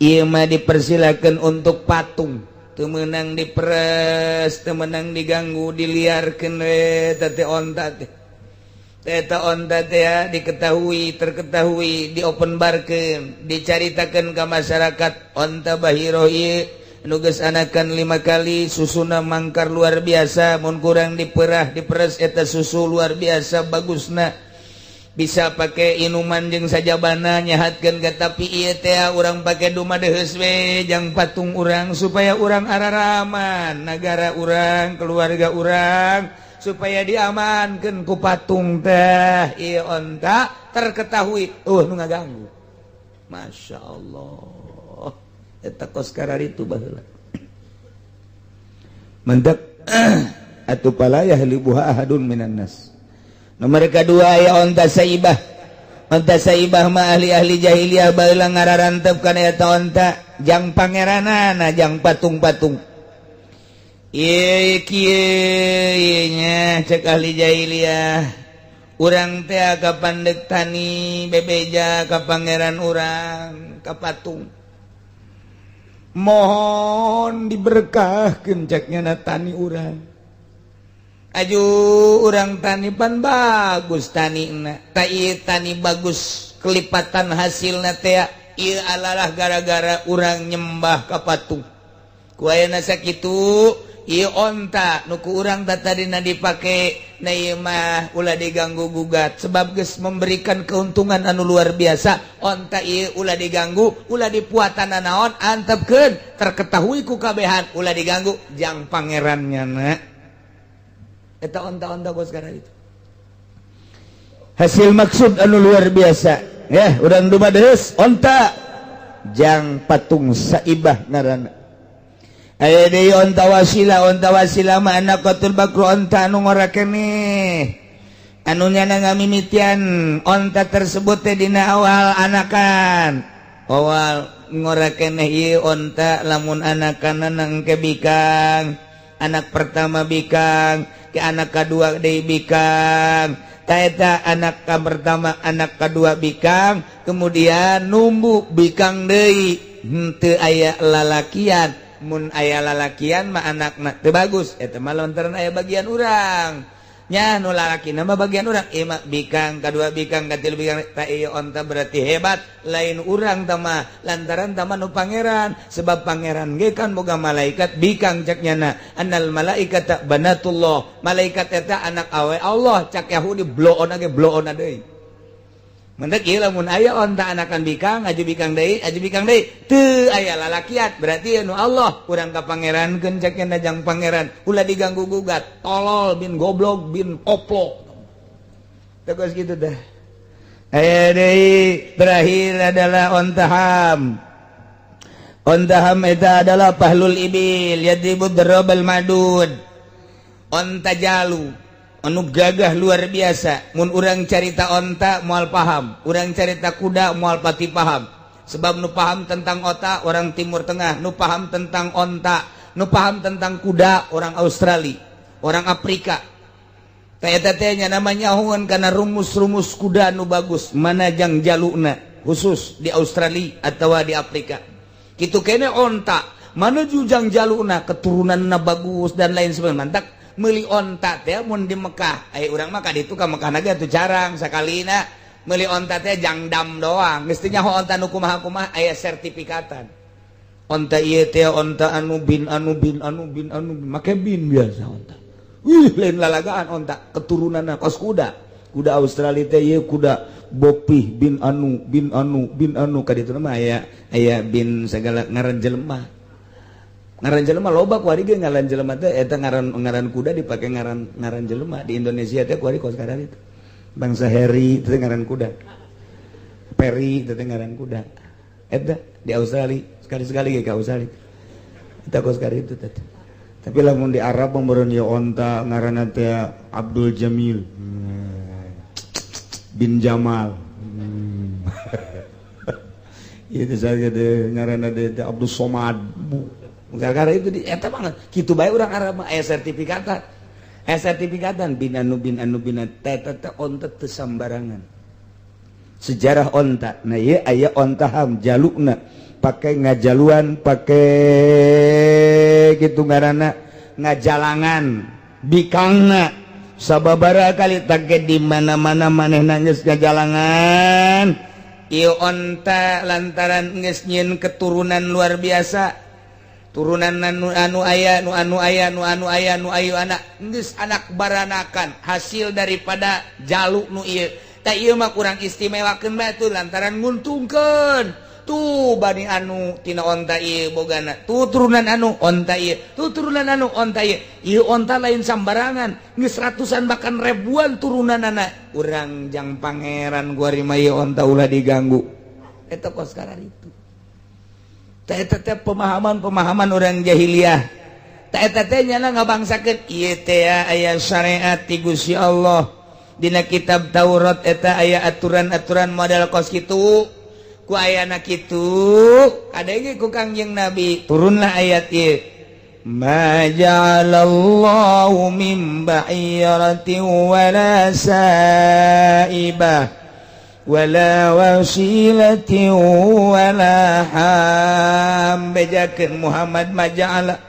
Ieu mah dipersilakeun untuk patung. Teu meunang diperes, teu meunang diganggu, diliarkeun we teh onta teh. Eta onta teh diketahui, terketahui, diopenbarkeun, dicaritakeun ka masyarakat onta Bahiro ieu anu geus anakan 5 kali susuna mangkar luar biasa, mun kurang diperah diperes eta susu luar biasa bagusna. Bisa pake inuman jeung sajabana nyahatkeun ka tapi ieu teh urang pake dumadeheus we jang patung urang supaya urang araraman negara urang, keluarga urang supaya diamankeun ku patung teh. Ieu onta terketahui nu ngaganggu. Masya Allah, eta kos kararitu baheula. Mentek atuh palayah libuha ahadun minan nas. Nomor kedua aya onta saibah. Onta saibah mah ahli-ahli jahiliyah baheula ngararantep kana eta onta jang pangeranana jang patung-patung. Ieu kieu nya cek ahli jahiliyah. Urang teh ka pandeg tani bebeja ka pangeran urang ka patung. Mohon diberkahkeun ceknya na tani urang. Aju urang tani pan bagus tanina. Ta ieu tani bagus kelipatan hasilna teh ieu adalah gara-gara urang nyembah ka patung. Ku ayeuna sakitu ieu onta nu ku urang tadina dipake na ieu mah ulah diganggu gugat sebab geus memberikan keuntungan anu luar biasa. Onta ieu ulah diganggu, ulah dipuatan naon antepkeun terketahui ku kabehan ulah diganggu jang pangerannya na. Eta onta-onta kos sekarang itu. Hasil maksud anu luar biasa. Ya, urang dumadeus onta jang patung saibah ngaranna. Aya deui onta wasila mah anak qatul bakru onta anu ngora keneh. Anu nyana ngamimitian onta tersebut teh dina awal anakan. Awal ngora keneh ieu onta lamun anakan engke bikang. Anak pertama bikang, ke anak kedua deui bikang. Ta eta anak ka pertama, anak kedua bikang, kemudian numbu bikang deui. Henteu aya lalakian. Mun aya lalakian mah anakna teu bagus eta mah lantaran aya bagian urang nya nu lalakina mah bagian urang ieu mah bikang kadua bikang katilu bikang ta ieu onta berarti hebat lain urang tah mah lantaran tah mah nu pangeran sebab pangeran ge kan boga malaikat bikang caknya na annal malaikata banatullah malaikat eta anak awe Allah cak Yahudi bloon deui. Mentek ieu lamun aya onta anakan bikang, aju bikang deui, teu aya lalakian, berarti anu Allah urang ka pangerankeun cekna jang pangeran, ulah diganggu gugat, tolol bin goblok bin oplok. Tegas gitu dah. Aya deui terakhir adalah onta ham. Onta ham eta adalah pahlul ibil, yadribud darabal madud. Onta jalu. Anu gagah luar biasa. Mun urang carita onta moal paham, urang carita kuda moal pati paham. Sebab nu paham tentang onta orang Timur Tengah, nu paham tentang onta, nu paham tentang kuda orang Australia, orang Afrika. Ta eta teh nya namanya nyahoan kana rumus-rumus kuda nu bagus, mana jang jaluna khusus di Australia atawa di Afrika. Kitu kene onta, mana jujang jaluna keturunanna bagus dan lain sebagainya. Mantap. Meuli onta teh mun di Mekah, urang mah ka ditu ka Mekah naga tuh jarang sakalina meuli onta teh jangdam doang. Geus teh nyaho onta nu kumaha-kumaha aya sertifikatan. Onta ieu teh onta anu bin make bin biasa onta. Lain lalagaan onta keturunanna kos kuda. Kuda Australia teh ieu kuda Bopih bin anu ka ditu mah aya bin segala ngaran jelema. Ngaran jelema loba kuari ge ngaran jelema teh eta ngaran kuda dipake ngaran jelema di Indonesia teh kuari kos kadar itu. Bangsa Heri teh ngaran kuda. Peri itu ngaran kuda eta di Australia sekali-sekali ke Australia kita kos sekali itu tadi tapi lamun di Arab pemberon ya onta ngaranna teh Abdul Jamil bin Jamal itu saja deh ngaranna teh Abdul Somad gara-gara itu di eta banget kitu bae urang Arab mah aya sertifikatan bin anu teh onta teu sambarangan sejarah onta nah ieu aya onta ham jalukna pakai ngajaluan pakai gitu ngaranna ngajalangan bikangna sababaraha kali tage di mana-mana manehna geus ngajalangan ieu onta lantaran geus nyieun keturunan luar biasa turunan anu aya anak geus anak baranakan hasil daripada jaluk nu ieu tah ieu mah kurang istimewakeun bae tuh lantaran nguntungkeun tuh bani anu tina onta ieu bogana tuh turunan anu onta ieu tuh turunan anu onta ieu onta lain sambarangan geus ratusan bahkan ribuan turunanana urang jang pangeran gua mah ieu onta ulah diganggu eta kos karar itu eta teh pemahaman orang jahiliyah eta teh nyana ngabangsakeun ieu teh aya syariat ti Gusti Allah dina kitab Taurat eta aya aturan-aturan model kos kitu ku ayana kitu kadenge ku Kangjeng Nabi turunlah ayat ieu ma ja'alallahu min bahiratin wala saibah wala wasilatin wala ham bejakeun Muhammad maja'ala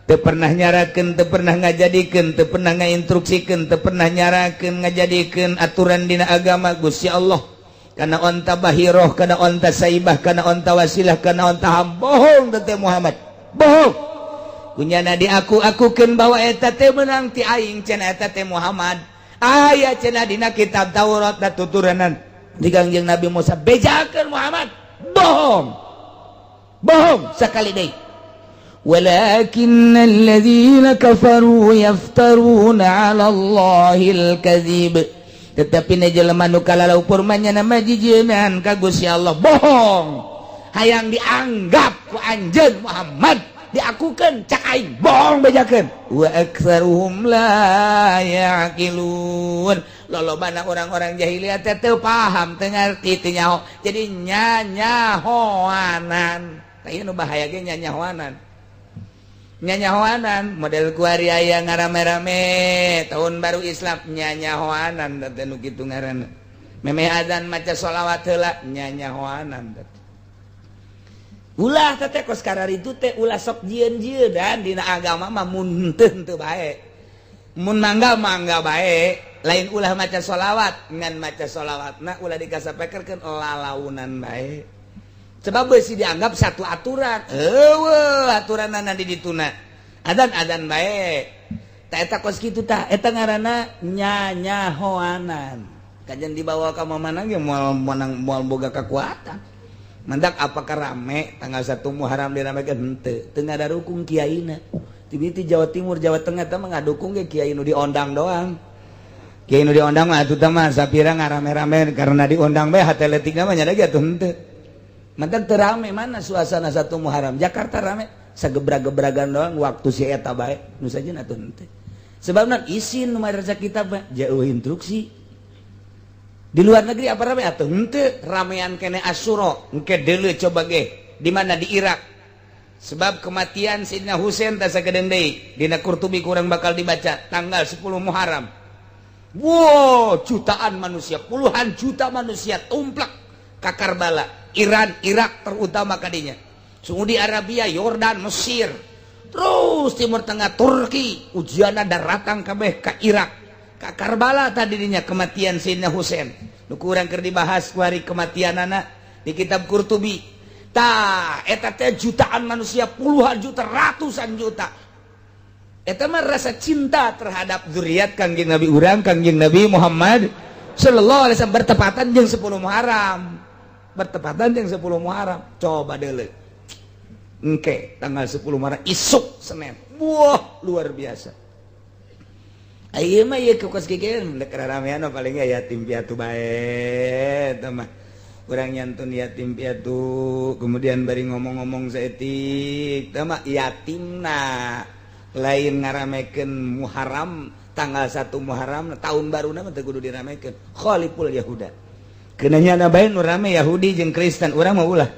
teu pernah nyarakeun teu pernah ngajadikeun teu pernah ngainstruksikeun teu pernah nyarakeun ngajadikeun aturan dina agama Gusti Allah kana onta bahiroh kana onta saibah kana onta wasilah kana onta ham bohong teh Muhammad bohong kunyana diaku-akukeun bahwa eta teh meunang ti aing cenah eta teh Muhammad aya cenah dina kitab Taurat da tuturanan di Kangjeng Nabi Musa bejakeun Muhammad bohong sakali deui walakinnal ladzina kafaru yaftaruna 'ala Allahil kadzib tetapi na jelema nu kalalau purmanya nama jijeunan ka Gusti Allah bohong hayang dianggap ku anjeun Muhammad diakukeun cak aing bohong bejakeun wa aktsaruhum la yaqilun lolobana orang-orang jahiliyah teu paham teu ngarti teu nyaho jadi nyanyahoanan tah ieu nu bahaya ge nyanyahoanan model kuari aya ngarame-rame tahun baru Islam nyanyahoanan teh nu kitu ngaranna memeh adzan maca sholawat heula nyanyahoanan ulah teh kos karar itu teh ulah sok jieun-jieun dina agama mah mun teu bae mun mangga bae lain ulah maca sholawat ngan maca sholawatna ulah dikasapekerkeun lalaunan bae sebab beusi dianggap satu aturan eueuh aturanna di dituna adzan bae tah eta kos kitu tah eta ngaranna nyanyahoanan kajian dibawa ka mana ge moal boga kekuatan mandak apakah rame tanggal 1 Muharram diramekeun henteu teu ngada rukung kiaina ti Jawa Timur Jawa Tengah teh mah ngadukung ge kiai nu diondang doang kiai nu diondang mah atuh teh mah sapira ngarame-rame karena diondang bae hateletikna mah nya ge atuh henteu mantak teu rame mana suasana 1 Muharram Jakarta rame sagebrag-gebragan doang waktu si eta bae nu sajeun atuh henteu sebabna isin nu maca kitab mah jauh instruksi di luar negeri apa rame atuh henteu ramean kene Asyura engke deuleu coba ge di mana di Irak sebab kematian Sayyidina Husain teh sagedeung deui dina Qurtubi kurang bakal dibaca tanggal 10 Muharram wow jutaan manusia puluhan juta manusia tumplak ka Karbala Iran Irak terutama kadinya Saudi Arabia Yordan Mesir terus Timur Tengah Turki ujianna daratang kabeh ka Irak ka Karbala tadinya kematian Sayyidina Husain nu kurang keur dibahas ku hari kematianana di kitab Qurtubi tah eta teh jutaan manusia puluhan juta ratusan juta eta mah rasa cinta terhadap zuriat Kangjeng Nabi urang Kangjeng Nabi Muhammad sallallahu alaihi wasallam bertepatan jeung 10 Muharram coba deuleu engke tanggal 10 Muharram isuk Senin wah luar biasa ayeuna mah ieu kos kieu dek ramean paling yatim piatu bae tah mah kurang nyantun yatim piatu kemudian bari ngomong-ngomong saeutik teh mah yatimna lain ngaramekeun Muharram tanggal 1 Muharram tahun baruna mah teu kudu diramekeun Khaliful Yahuda keunanya na bae nu rame Yahudi jeung Kristen urang mah ulah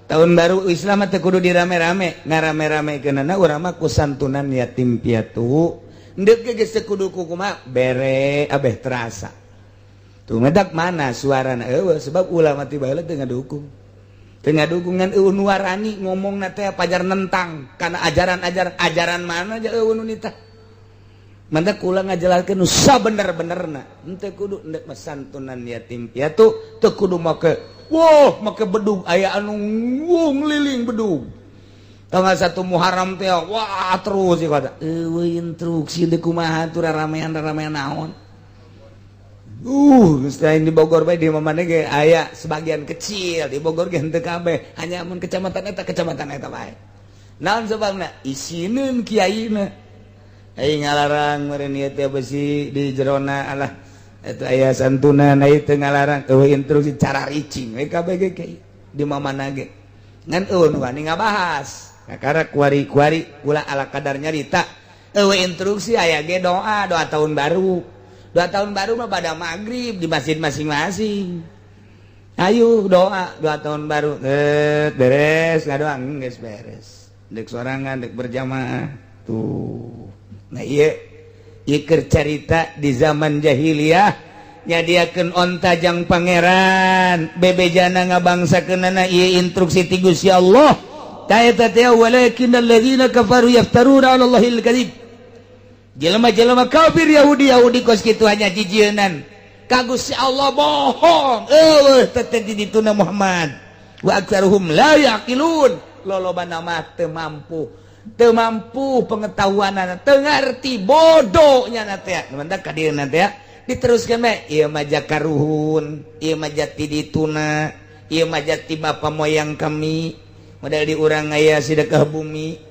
tahun baru Islam mah teu kudu dirame-rame ngarame-ramekeunana urang mah ku santunan yatim piatu endeuke geus teu kudu kumaha bere abeh terasa tuh ngedak mana suarana eueuh sebab ulama ti baheula teu ngadukung ngan eueuh nu warani ngomongna teh pajar nentang kana ajaran mana aja eueuh nu nitah mantap kula ngajelaskeun nu sabener-benerna henteu kudu endek santunan yatim piatu teu kudu make bedug aya anu ngliling bedug tanggal 1 Muharram teh wah terus ieu kata eueuh instruksi teh kumaha atuh ramean naon selain di Bogor bae di mana ge aya sebagian kecil di Bogor ge henteu kabeh hanya mun kecamatan eta bae naon sebabna isinin kiaina ai ngalarang meureun ieu teh besi di jerona alah eta aya santunan ai teu ngalarang eueuh instruksi cara ricing we kabeh ge kiai di mana ge ngan eueuh nu wani ngabahas kakara kuari-kuari kula ala kadar nyarita eueuh instruksi aya ge doa tahun baru tahun baru mah pada maghrib di masjid masing-masing ayo doa 2 tahun baru beres ngadoang geus beres dek sorangan dek berjamaah tuh nah ieu keur carita di zaman jahiliyah nyadiakeun onta jang pangeran bebejana ngabangsakeunana ieu instruksi ti Gusti Allah ta eta teh walakinnal ladzina kafaru yaftaruna 'ala Allahil kadzib jelema-jelema kafir Yahudi kos kitu hanya jijienan ka Gusti Allah bohong eueuh teh di dituna Muhammad wa aktsaruhum la yaqilun lolobana mah teu mampu pengetahuanna teu ngarti bodohnya na teh mantap ka dieu na teh diteruskeun bae ieu mah jakaruhun ieu mah jati dituna ieu mah jati bapa moyang kami modal di urang aya sedekah bumi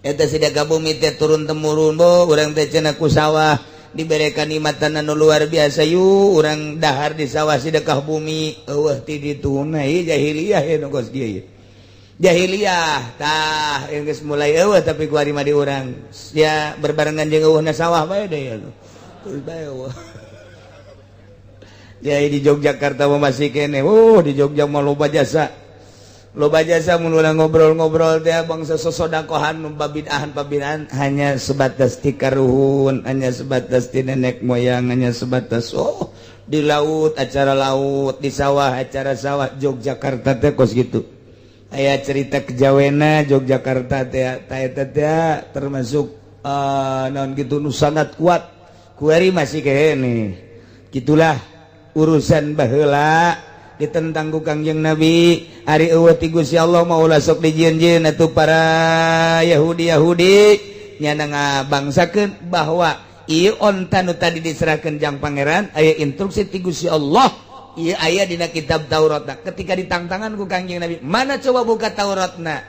eta sedekah bumi teh turun temurun bo urang teh cenah ku sawah diberikan nikmatan anu luar biasa yu urang dahar di sawah sedekah bumi eueuh ti dituna ieu jahiliyah nu kos kieu jahiliyah tah geus mulai eueuh tapi ku ari mah di urang ya berbarengan jeung eueuhna sawah bae deui atuh terus bae eueuh ya di Yogyakarta mah masih keneh di Jogja mah loba jasa mun ulah ngobrol-ngobrol teh bangsa sosodakohan nu babid'ahan hanya sebatas ti karuhun hanya sebatas ti nenek moyang hanya sebatas di laut acara laut di sawah acara sawah Yogyakarta teh kos gitu aya cerita kejawena Yogyakarta teh eta teh termasuk naon gitu nu sangat kuat kuari masih kene gitulah urusan baheula ditentang ku Kangjeng Nabi ari eueuh ti Gusti Allah mau ulah sok dijieun-jieun atuh para Yahudi nyana ngabangsakeun bahwa ieu onta nu tadi diserahkeun jang pangeran aya instruksi ti Gusti Allah ieu aya dina kitab Tauratna ketika ditangtangan ku Kangjeng Nabi mana coba buka Tauratna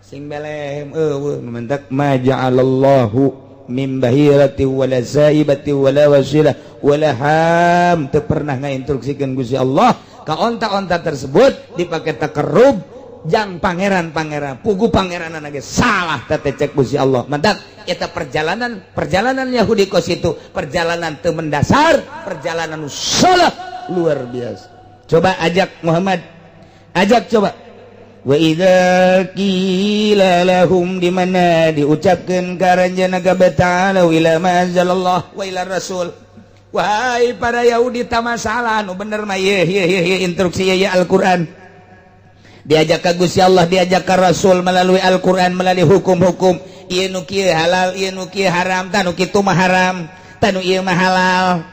sing belem eueuh nu mentak ma ja'alallahu min bahirati wala saibati wala wasilah wala ham teu pernah ngainstruksikeun Gusti Allah ka onta-onta tersebut dipakai takerub jang pangeran pugu pangeran ge salah teh cek Gusti Allah mantap eta perjalanan Yahudi kos itu perjalanan teu mendasar perjalanan salah luar biasa coba ajak Muhammad ajak coba wa idza qila lahum di mana diucapkeun ka ranjana ta'ala ila ma anzalallah wa ila rasul wahai para Yahudi tak masalah nu bener mah ye instruksi ya Al-Qur'an diajak ka Gusti Allah diajak ka Rasul melalui Al-Qur'an melalui hukum-hukum ieu nu kieu halal ieu nu kieu haram tanu kitu mah haram tanu ieu mah halal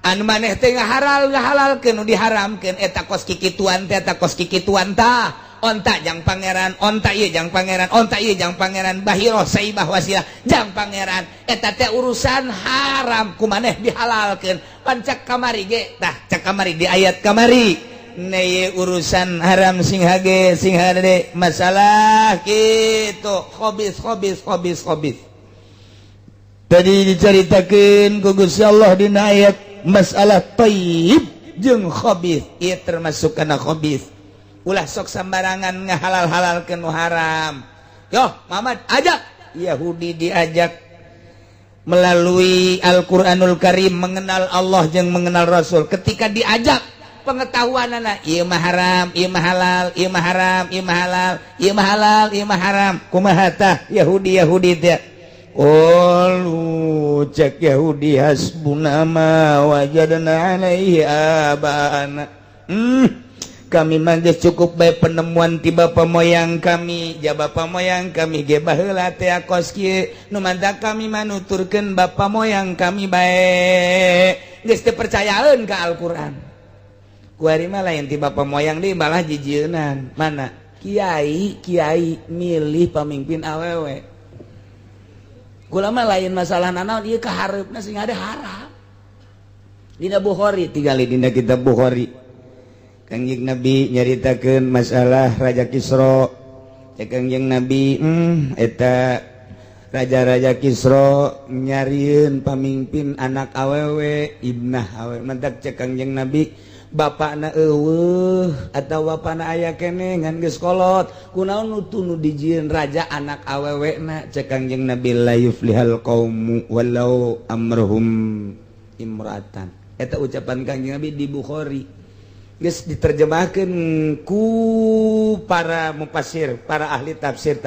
anu maneh teh ngahalalkeun nu diharamkeun eta kos kikituan teh eta kos kikituan tah onta jang pangeran onta ieu jang pangeran onta ieu jang pangeran bahiro saibah wasilah jang pangeran eta teh urusan haram kumaneh dihalalkeun pancak kamari ge tah cak kamari di ayat kamari ne urusan haram sing hage sing hade masalah kitu khabis tadi diceritakeun ku Gusti Allah dina ayat masalah thayyib jeung khabith ieu termasuk kana khabith ulah sok sambarangan ngahalal-halalkeun nu haram yo Muhammad ajak Yahudi diajak melalui Al-Qur'anul Karim mengenal Allah jeung mengenal Rasul ketika diajak pengetahuanana ieu mah haram ieu mah halal ieu mah haram ieu mah halal ieu mah halal ieu mah haram kumaha tah Yahudi teh cek Yahudi hasbuna ma wajadna alaihi abana kami mah geus cukup bae penemuan ti bapa moyang kami ja bapa moyang kami ge baheula teh akos kieu nu mantap kami mah nuturkeun bapa moyang kami bae geus teu percayaeun ka Al-Qur'an ku ari mah lain ti bapa moyang deui malah jijieunnan mana kiai milih pamimpin awewe kulama lain masalah nanaon ieu kahareupna sing ada haram dina Bukhari tinggali dina kitab Bukhari Kangjeng Nabi nyaritakeun masalah Raja Kisra cek Kangjeng Nabi eta raja-raja Kisra nyarieun pamimpin anak awewe ibnah awewe mentak cek Kangjeng Nabi bapakna eueuh atawa bapakna aya keneh ngan geus kolot kunaon nu dijieun raja anak awewena cek Kangjeng Nabi la yuflihal qaumu walau amruhum imra'atan eta ucapan Kangjeng Nabi di Bukhari geus diterjemahkeun ku para mufassir para ahli tafsir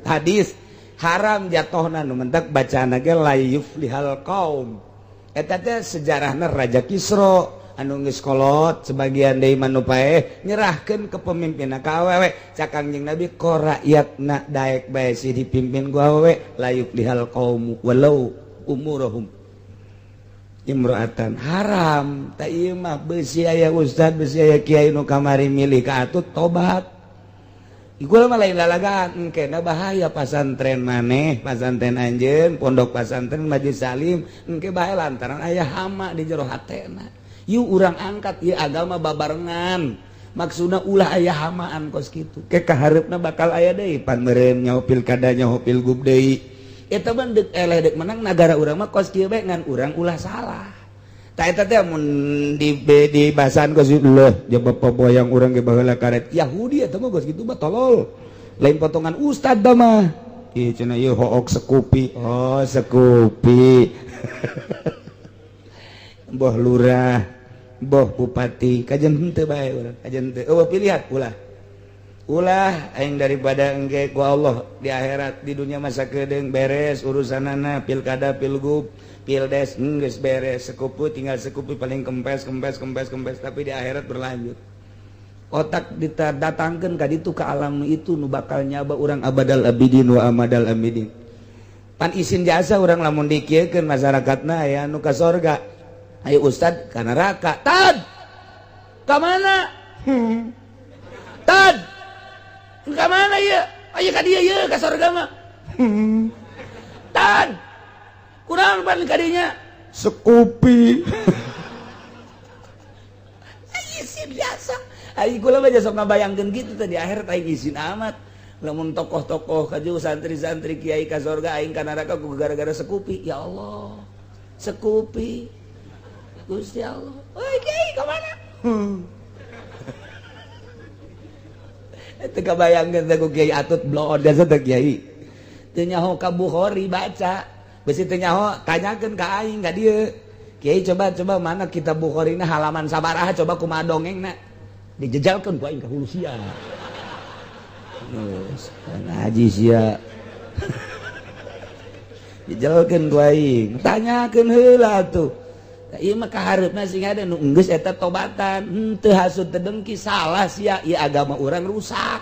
hadis haram jatohna nu mentak bacaana ge la yuflihal qaum eta teh sejarahna Raja Kisra anu geus kolot sebagian deui manu paeh nyerahkeun ke pemimpin ka awewe cak Kangjeng Nabi ko rakyatna daek bae si dipimpin ku awewe la yuflihal qaum walau umuruhum imra'atan haram ta ieu mah beusi aya ustad beusi aya kiai nu kamari milih ka atut tobat iku mah lain lalagaan engkena bahaya pasantren maneh pasantren anjeun pondok pasantren majelis salim engke bae lantaran aya hama di jero hatena yuk urang angkat ieu agama babarengan maksudna ulah aya hamaan kos kitu ke kahareupna bakal aya deui pan meureun nyaho pilkada nyaho pilgub deui eta mah deuk eleh deuk menang nagara urang mah kos kieu bae ngan urang ulah salah ta eta teh mun di bahasan kos leuh jeung bapa boyang urang ge baheula karet Yahudi eta mah kos kitu mah tolol lain potongan ustad da mah ieu cenah ieu hook sekupi oh sekupi boh lurah boh bupati kajen henteu bae urang kajen henteu pilihan ulah aing daripada engke ku Allah di akhirat di dunia masa kedeung beres urusanana pilkada pilgub pildes geus beres sekupu tinggal sekupu paling kempes tapi di akhirat berlanjut otak didatangkeun ka ditu ka alam itu nu bakal nyaba urang abadal abidin wa amadal abidin pan izin jasa urang lamun dikieukeun masyarakatna aya nu ka sorga ayo ustad ka neraka tad ka mana tad ka mana ieu ayo ka dieu ieu ka sorga mah tad kurang pan ka dinya sekupi izin biasa ai kula mah sok ngabayangkeun kitu teh di akhirat aing izin amat lamun tokoh-tokoh kaju santri-santri kiai ka sorga aing ka neraka ku gara-gara sekupi ya Allah sekupi Gusti Allah oi kiai ka mana teu kabayangkeun teh ku kiai atut blood dasa teh kiai teu nyaho ka Bukhari baca beusi teu nyaho tanyakeun ka aing ka dieu kiai coba mana kitab Bukhari-na halaman sabaraha coba kumaha dongengna dijejalkeun ku aing ka hulu sia geus ngaji sia dijejalkeun ku aing tanyakeun heula tuh ieu mah kahareupna sing ada nu geus eta tobatan henteu hasud teu dengki salah sia ieu agama urang rusak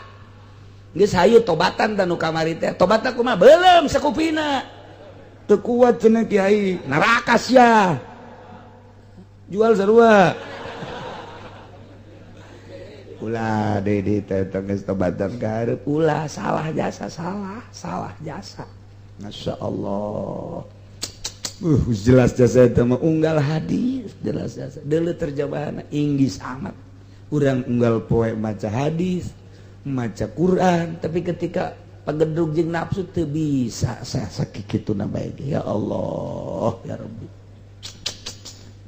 geus hayu tobatan tah nu kamari teh tobatna kumaha beuleum sakupina teu kuat cenah kiai neraka sia jual sarua ulah deui teh geus tobatan kahareup ulah salah jasa Masya Allah jelas jasa itu mah unggal hadis jelas jasa deuleu terjemahana inggis amat urang unggal poe maca hadis maca Quran tapi ketika pagedrug jeung nafsu teu bisa sakikituna bae ya Allah ya Rabbi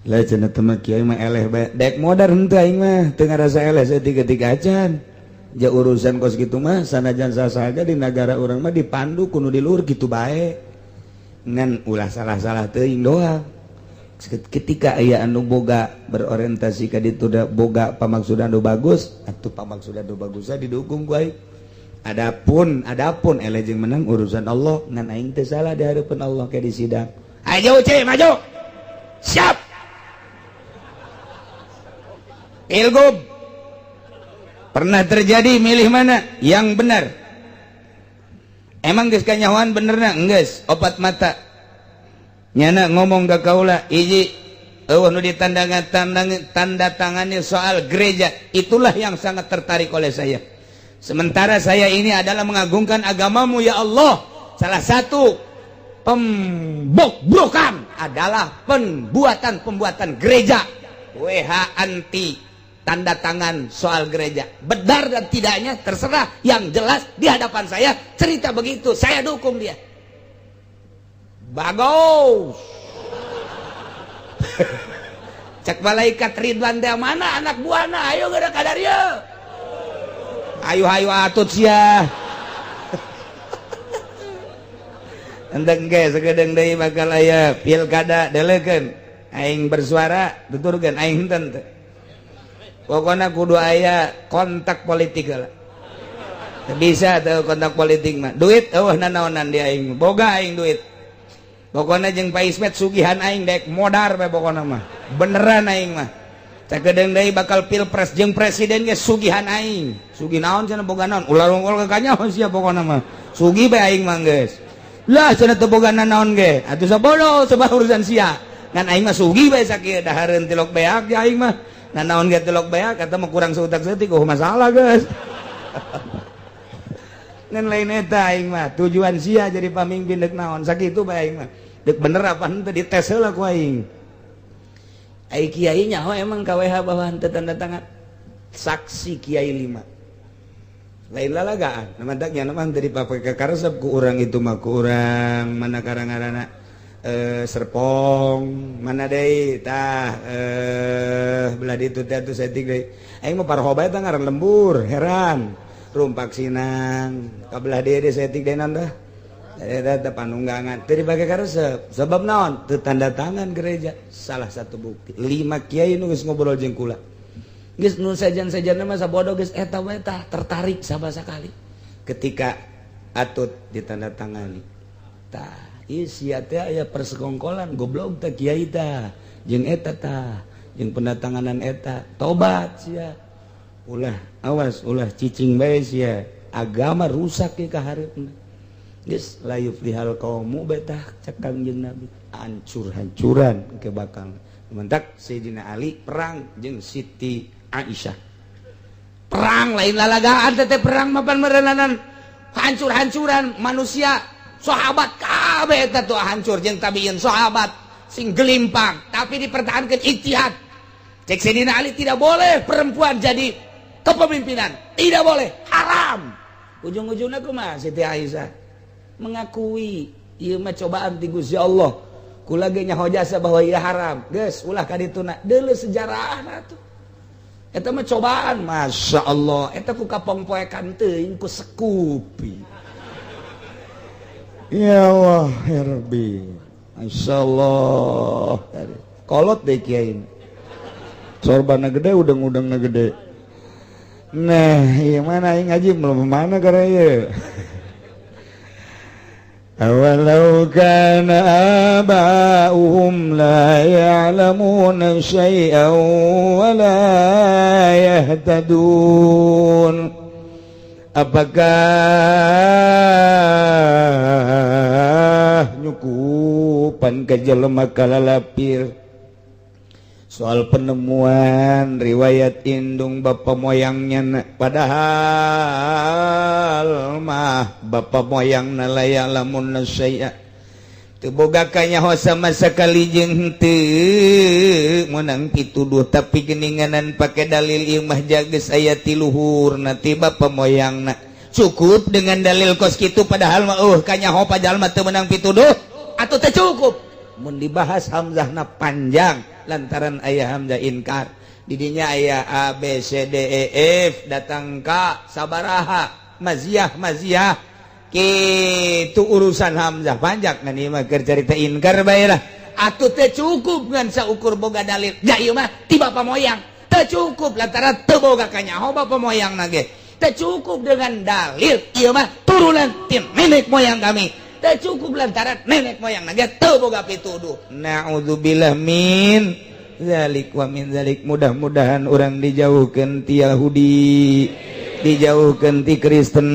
lah cenah teh mah kiai mah eleh bae dek modar henteu aing mah teu ngarasa eleh saeutik-eutik acan ja urusan kos kitu mah sanajan sasaga di negara urang mah dipandu kudu di luhur kitu bae ngan ulah salah-salah teuing doang ketika aya anu boga berorientasi ka ditu da boga pamaksudan anu bagus atuh pamaksudan anu bagusna didukung ku aing adapun eleh jeung menang urusan Allah ngan aing teu salah di hareupeun Allah kayak di sidang ayo cek maju siap Pilgub pernah terjadi milih mana yang benar emang geus kanyahoan benerna geus opat mata nyana ngomong ka kaula hiji eueuh nu tanda tangani soal gereja itulah yang sangat tertarik oleh saya sementara saya ini adalah mengagungkan agamamu ya Allah salah satu pembobrokan adalah pembuatan gereja WH anti tanda tangan soal gereja benar dan tidaknya terserah yang jelas di hadapan saya cerita begitu saya dukung dia bagus cek malaikat Ridwan teh mana anak buahna ayo geura kadarieu ayo atut sia endeng ge sagedeung deui bakal aya pilkada delekeun aing bersuara tuturkeun aing henteu teh pokoknya kudu aya kontak politik lah bisa tuh kontak politik mah duit nanaonan dia aing boga aing duit pokoknya jeung Pak Ismet sugihan aing dek modar bae pokoknya mah beneran aing mah sakedeung deui bakal pilpres jeung presiden ge sugihan aing sugih naon cenah boga naon ulah unggul ka kanyaho sia pokoknya mah sugih bae aing mah geus lah cenah teu boga naon ge atuh sabodo coba urusan sia ngan aing mah sugih bae sakieu dahareun tilok beak ya aing mah nah naon ge telok beak kata mah kurang seutak seutik masalah guys ngan lain eta aing mah tujuan sia jadi pamimpin deuk naon sakitu bae aing mah deuk bener apa henteu dites heula ku aing ai kiai nyaho emang KWH bahwa henteu tanda tangan saksi kiai 5 lain lalagaan namandak nya mah teu dipake karesep ku urang itu mah ku urang mana karangarana Serpong mana deui tah belah ditu teh atuh setik deui aing mah parhoba eta ngaran lembur heran rumpak sinang kabelah deui setik deui naon tah eta panunggangan teu dipake karesep sebab naon teu tanda tangan gereja salah satu bukti 5 kiai nu geus ngobrol jeung kula geus nu sajan-sajanna mah sabodo geus eta we tah tertarik sabasa kali ketika atut ditandatangani tah sia teh aya persekongkolan goblok teh kiai tah jeung eta tah jeung pendatanganan eta tobat sia ulah awas ulah cicing bae sia agama rusak ke ka hareupna geus la yuflihal qaumu betah cek Kangjeng Nabi hancur-hancuran ke bakal mentak Sayyidina Ali perang jeung Siti Aisyah perang lain lalagaan teh perang mapan merenanan hancur-hancuran manusia sahabat kabeh eta tuh hancur jeung tabiin sahabat sing gelimpang tapi dipertahankan ijtihad cek Sayyidina Ali tidak boleh perempuan jadi kepemimpinan tidak boleh haram ujung-ujungna kumaha Siti Aisyah mengakui ieu mah cobaan ti Gusti Allah kula ge nyaho jasa bahwa ieu haram geus ulah ka dituna deuleu sejarahna tuh eta mah cobaan masyaallah eta ku kapongpoekan teuing ku sekupi ya Allah ya Rabbi insyaallah kolot deh kiai sorbana gede udang-udangna gede nah iya mana aing ngaji belum mana karaya awalau kana aba'uhum la ya'lamuna syai'an wa la yahtadun apakah nyukupan ka jelema kalalapir soal penemuan riwayat indung bapa moyangnya padahal mah bapa moyangna layak lamun syai'a teu boga kanyaho sama sakali jeung teu meunang pituduh tapi geuninganan pake dalil ieu mah jageus aya ti luhurna ti bapa moyangna cukup dengan dalil kos kitu padahal mah kanyaho pajalma teu meunang pituduh atuh teu cukup mun dibahas hamzahna panjang lantaran ayah hamzah inkar didinya ayah A B C D E F datang K sabaraha maziyah kitu urusan hamzah panjang ngan ieu mah keur carita inkar bae lah atuh teu cukup ngan saukur boga dalil da ieu mah ti bapa moyang teu cukup lantaran teu boga kanyaho bapa moyangna ge teu cukup dengan dalil ieu mah turunan ti nenek moyang kami teu cukup lantaran nenek moyang ge teu boga pituduh naudzubillah min zalik wa min zalik mudah-mudahan orang dijauhkeun ti Yahudi dijauhkeun ti Kristen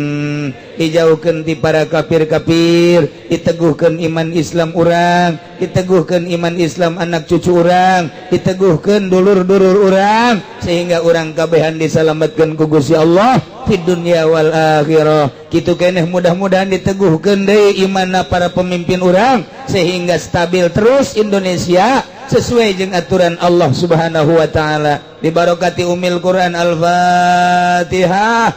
dijauhkeun ti para kafir-kafir diteguhkeun iman Islam urang diteguhkeun iman Islam anak cucu urang diteguhkeun dulur-dulur urang sehingga urang kabehan disalametkeun ku Gusti Allah di dunia wal akhirah kitu keneh mudah-mudahan diteguhkeun deui imanna para pemimpin urang sehingga stabil terus Indonesia sesuai jeung aturan Allah Subhanahu wa taala di barokati umil Quran Al-Fatihah.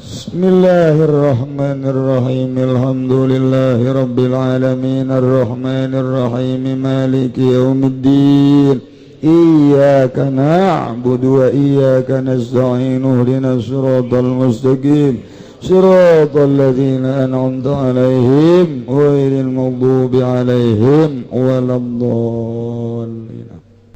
Bismillahirrahmanirrahim. Alhamdulillahi rabbil alamin arrahmanir rahim maliki yaumiddin. Iyyaka na'budu wa iyyaka nasta'in ihdinas siratal mustaqim siratal ladzina an'amta 'alaihim ghairil maghdubi 'alaihim waladdallin.